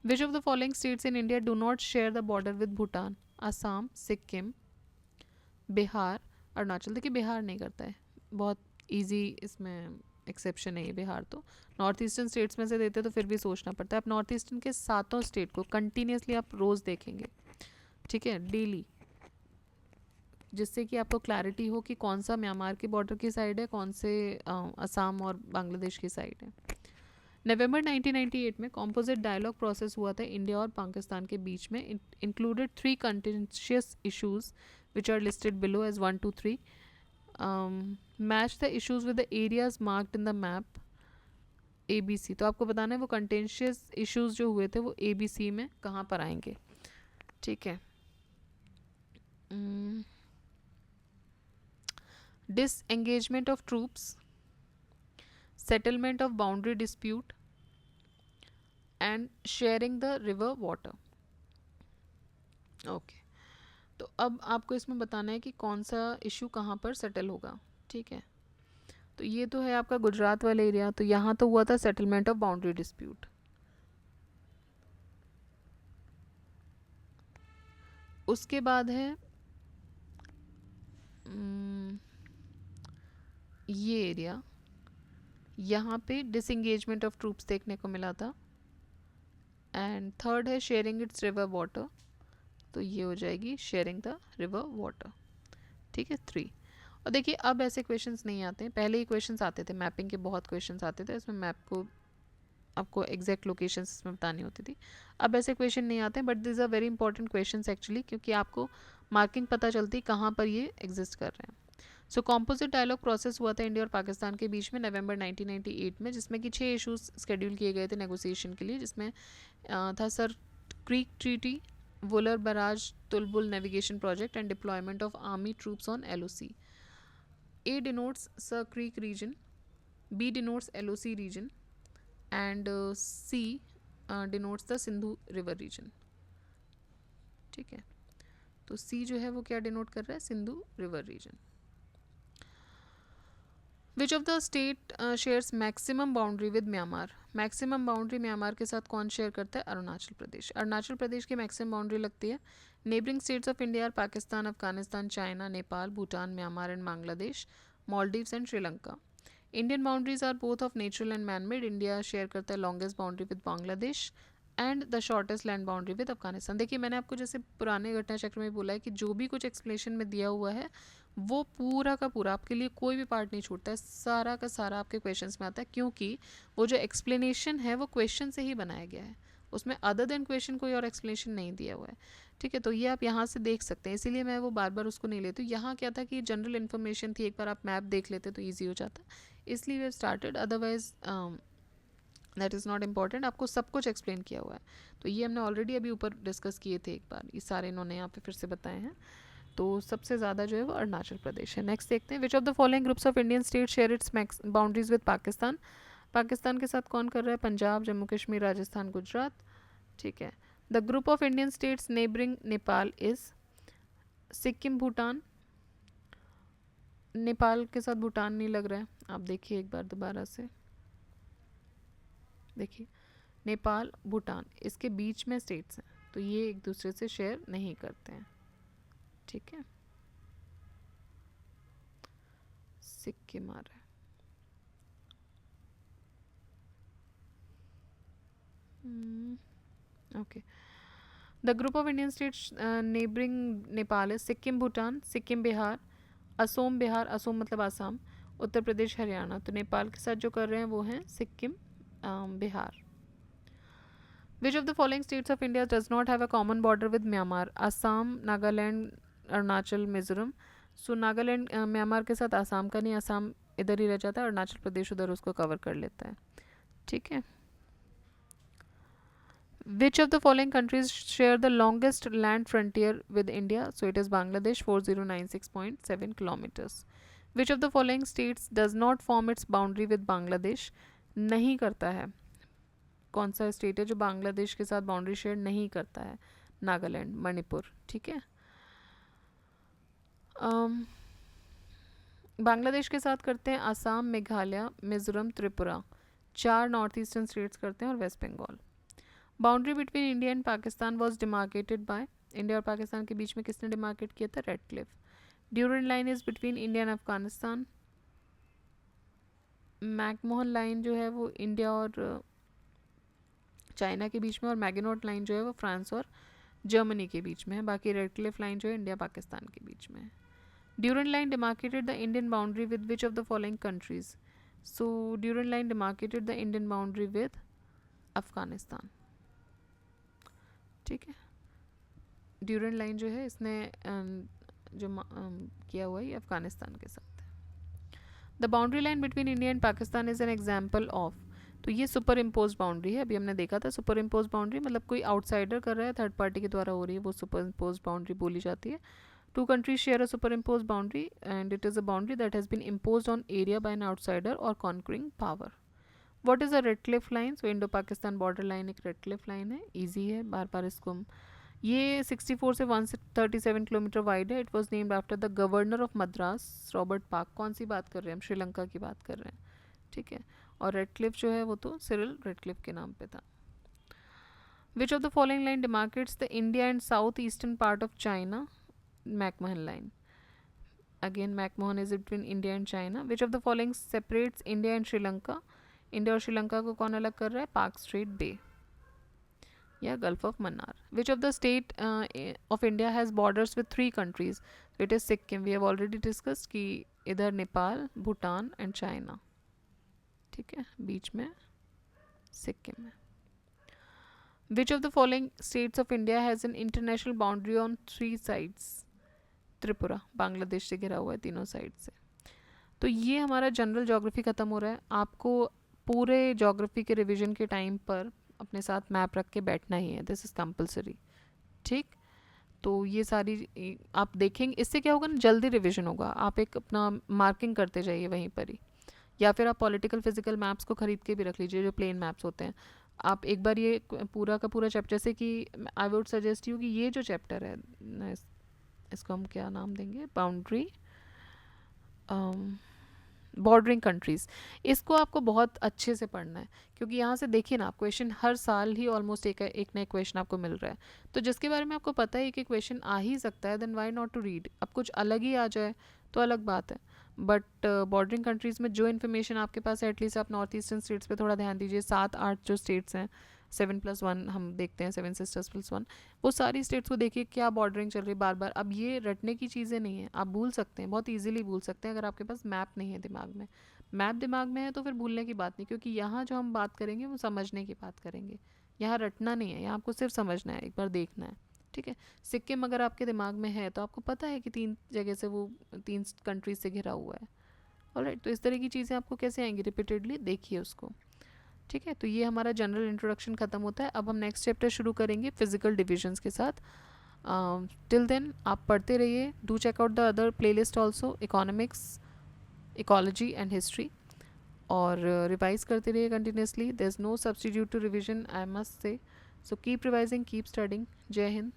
Speaker 1: विच of the following states in India do not share the border with Bhutan, Assam, Sikkim, Bihar, Arunachal. देखिए बिहार नहीं करता है, बहुत ईजी इसमें एक्सेप्शन है ये बिहार। तो नॉर्थ ईस्टर्न स्टेट्स में से देते तो फिर भी सोचना पड़ता है। आप नॉर्थ ईस्टर्न के 7 स्टेट को कंटिन्यूसली आप रोज़ देखेंगे, ठीक है, डेली, जिससे कि आपको क्लैरिटी हो कि कौन सा म्यांमार की बॉर्डर की साइड है, कौन से असम और बांग्लादेश की साइड है। नवंबर 1998 में कॉम्पोजिट डायलॉग प्रोसेस हुआ था इंडिया और पाकिस्तान के बीच में। Included 3 contentious issues which are listed below as 1, 2, 3। Match the issues with the areas marked in the map ABC। तो आपको बताना है वो कंटेंशियस इशूज़ जो हुए थे वो ABC में कहाँ पर आएंगे, ठीक है। Disengagement of troops, settlement of boundary dispute and sharing the river water। Okay, तो अब आपको इसमें बताना है कि कौन सा इशू कहाँ पर सेटल होगा, ठीक है। तो ये तो है आपका गुजरात वाला एरिया, तो यहाँ तो हुआ था सेटलमेंट ऑफ बाउंड्री डिस्प्यूट। उसके बाद है ये एरिया, यहाँ पे डिसंगेजमेंट ऑफ ट्रूप्स देखने को मिला था। एंड थर्ड है शेयरिंग इट्स रिवर वाटर, तो ये हो जाएगी शेयरिंग द रिवर वाटर, ठीक है, 3। और देखिए अब ऐसे क्वेश्चंस नहीं आते हैं, पहले ही क्वेश्चंस आते थे, मैपिंग के बहुत क्वेश्चंस आते थे, इसमें मैप को आपको एग्जैक्ट लोकेशंस इसमें बतानी होती थी। अब ऐसे क्वेश्चन नहीं आते, but this are very important questions actually, क्योंकि आपको मार्किंग पता चलती कहाँ पर ये एग्जिस्ट कर रहे हैं। सो कॉम्पोजिट डायलॉग प्रोसेस हुआ था इंडिया और पाकिस्तान के बीच में नवंबर 1998 में, जिसमें कि 6 इश्यूज शेड्यूल किए गए थे नेगोशिएशन के लिए, जिसमें था sir creek treaty, Wular barrage Tulbul navigation project and deployment of army troops on LOC. A denotes Sir Creek region, B denotes LOC region, and C denotes the Sindhu river region. ठीक है, तो C जो है वो क्या डिनोट कर रहा है, Sindhu river region. Which of the state shares maximum boundary with Myanmar? Maximum boundary Myanmar के साथ कौन शेयर करता है? अरुणाचल प्रदेश. अरुणाचल प्रदेश की मैक्सिमम बाउंड्री लगती है. Neighbouring states of India are Pakistan, Afghanistan, China, Nepal, Bhutan, Myanmar and Bangladesh, Maldives and Sri Lanka. Indian boundaries are both of natural and man made. India share करता है longest boundary with Bangladesh and the shortest land boundary with Afghanistan. देखिए मैंने आपको जैसे पुराने घटना चक्र में बोला है कि जो भी कुछ एक्सप्लेनेशन में दिया हुआ है वो पूरा का पूरा आपके लिए, कोई भी पार्ट नहीं छूटता है, सारा का सारा आपके क्वेश्चंस में आता है, क्योंकि वो जो एक्सप्लेनेशन है वो क्वेश्चन से ही बनाया गया है, उसमें अदर देन क्वेश्चन कोई और एक्सप्लेनेशन नहीं दिया हुआ है. ठीक है, तो ये आप यहाँ से देख सकते हैं, इसीलिए मैं वो बार बार उसको नहीं लेती हूँ. यहाँ क्या था कि जनरल इन्फॉर्मेशन थी, एक बार आप मैप देख लेते तो ईजी हो जाता, इसलिए we have started. Otherwise that is not important. आपको सब कुछ एक्सप्लेन किया हुआ है, तो ये हमने ऑलरेडी अभी ऊपर डिस्कस किए थे एक बार, ये सारे इन्होंने यहाँ पे फिर से बताए हैं. तो सबसे ज़्यादा जो है वो अरुणाचल प्रदेश है. नेक्स्ट देखते हैं, विच of the following groups of Indian state share its boundaries with Pakistan? Pakistan के साथ कौन कर रहा है? पंजाब, जम्मू कश्मीर, राजस्थान, गुजरात. ठीक है. The group of Indian states neighbouring Nepal is Sikkim, Bhutan. Nepal के साथ भूटान नहीं लग रहा है, आप देखिए एक बार दोबारा से देखिए, नेपाल, भूटान, इसके बीच में स्टेट्स हैं, तो ये एक दूसरे से शेयर नहीं करते हैं. ठीक है, सिक्किम आ रहा है. Okay. The group of Indian states neighbouring Nepal है सिक्किम, भूटान, सिक्किम, बिहार, असोम, बिहार, असोम मतलब आसाम, उत्तर प्रदेश, हरियाणा. तो नेपाल के साथ जो कर रहे हैं वो हैं सिक्किम, बिहार. विच of the following states of India does not have a common border with Myanmar? Assam, Nagaland, Arunachal, Mizoram. So Nagaland Myanmar के साथ आसाम का नहीं, आसाम इधर ही रह जाता है, अरुणाचल प्रदेश उधर उसको कवर कर लेता है. ठीक है. Which of the following countries share the longest land frontier with India? So it is Bangladesh, 4096.7 kilometers. Which of the following states does not form its boundary with Bangladesh? नहीं करता है. कौन सा स्टेट है जो बांग्लादेश के साथ बाउंड्री शेयर नहीं करता है? नागालैंड, मणिपुर. ठीक है. बांग्लादेश के साथ करते हैं Assam, Meghalaya, Mizoram, Tripura. 4 north eastern states करते हैं और west Bengal. Boundary between India and Pakistan was demarcated by, India और पाकिस्तान के बीच में किसने डिमार्केट किया था? Radcliffe. Durand line is between India and Afghanistan. McMahon line जो है वो इंडिया और चाइना के बीच में, और मैगनॉट लाइन जो है वो फ्रांस और जर्मनी के बीच में है. बाकी रेड क्लिफ लाइन जो है इंडिया पाकिस्तान के बीच में है. Durand line demarcated the Indian boundary with which of the following countries? So Durand line demarcated the Indian boundary with Afghanistan. ठीक है. ड्यूरन लाइन जो है इसने जो किया हुआ है ये अफगानिस्तान के साथ है. The boundary line between India and Pakistan is an example of. तो ये सुपर इम्पोज बाउंड्री है, अभी हमने देखा था. सुपर इम्पोज बाउंड्री मतलब कोई आउटसाइडर कर रहा है, थर्ड पार्टी के द्वारा हो रही है, वो सुपर इम्पोज बाउंड्री बोली जाती है. Two countries share a super impose boundary and it is a boundary that has been impose on area by an outsider और conquering power. What is a Radcliffe line? So Indo Pakistan border line एक रेड क्लिफ लाइन है, ईजी है, बार बार इसको हम. ये 64 से 137 किलोमीटर वाइड है. It was named after the governor of Madras, Robert Palk. कौन सी बात कर रहे हैं हम? श्रीलंका की बात कर रहे हैं. ठीक है. और रेड क्लिफ जो है वो तो सिरिल रेड क्लिफ के नाम पे था. Which of the following line demarcates the India and south eastern part of China? McMahon line. Again McMahon is between India and China. Which of the following separates India and Sri Lanka? India और श्रीलंका को कौन अलग कर रहा है? पार्क स्ट्रेट बे या gulf of Mannar. Which of the state of India has borders with 3 countries? It is Sikkim. We have already discussed कि इधर नेपाल, भूटान एंड चाइना, ठीक है, बीच में सिक्किम है। Which of the following states of India has an international boundary on 3 sides? Tripura, Bangladesh से घिरा हुआ है तीनों साइड से। तो ये हमारा जनरल ज्योग्राफी ख़त्म हो रहा है। आपको पूरे ज्योग्राफी के रिवीजन के टाइम पर अपने साथ मैप रख के बैठना ही है, दिस इज़ कंपलसरी, ठीक। तो ये सारी आप देखेंगे, इससे क्या होगा ना, जल्दी रिवीजन होगा। आप एक अपना मार्किंग करते जाइए वहीं पर ही, या फिर आप पॉलिटिकल फिजिकल मैप्स को ख़रीद के भी रख लीजिए, जो प्लेन मैप्स होते हैं। आप एक बार ये पूरा का पूरा चैप्टर, जैसे कि आई वुड सजेस्ट यू कि ये जो चैप्टर है इसको हम क्या नाम देंगे, बाउंड्री बॉर्डरिंग कंट्रीज़, इसको आपको बहुत अच्छे से पढ़ना है, क्योंकि यहाँ से देखिए ना, आप क्वेश्चन हर साल ही ऑलमोस्ट एक नया क्वेश्चन आपको मिल रहा है। तो जिसके बारे में आपको पता है कि क्वेश्चन आ ही सकता है, then why not to read. अब कुछ अलग ही आ जाए तो अलग बात है, बट बॉर्डरिंग कंट्रीज़ में जो इन्फॉर्मेशन आपके पास है, एटलीस्ट आप नॉर्थ ईस्टर्न स्टेट्स पे थोड़ा ध्यान दीजिए। 7-8 जो स्टेट्स हैं, 7+1 हम देखते हैं, 7 सिस्टर्स प्लस 1, वो सारी स्टेट्स को देखिए क्या बॉर्डरिंग चल रही है बार बार। अब ये रटने की चीज़ें नहीं हैं, आप भूल सकते हैं, बहुत ईजिली भूल सकते हैं अगर आपके पास मैप नहीं है दिमाग में। मैप दिमाग में है तो फिर भूलने की बात नहीं, क्योंकि यहाँ जो हम बात करेंगे वो समझने की बात करेंगे। यहाँ रटना नहीं है, यहाँ आपको सिर्फ समझना है, एक बार देखना है, ठीक है। सिक्किम अगर आपके दिमाग में है तो आपको पता है कि 3 जगह से वो 3 कंट्रीज से घिरा हुआ है। ऑलराइट, तो इस तरह की चीज़ें आपको कैसे आएंगी, रिपीटेडली देखिए उसको, ठीक है। तो ये हमारा जनरल इंट्रोडक्शन ख़त्म होता है। अब हम नेक्स्ट चैप्टर शुरू करेंगे फिजिकल डिविजन्स के साथ। टिल देन आप पढ़ते रहिए, do check out the other playlist also, economics, ecology and history, और रिवाइज करते रहिए continuously. There is no substitute to revision, I must say. So keep revising, keep studying. जय हिंद।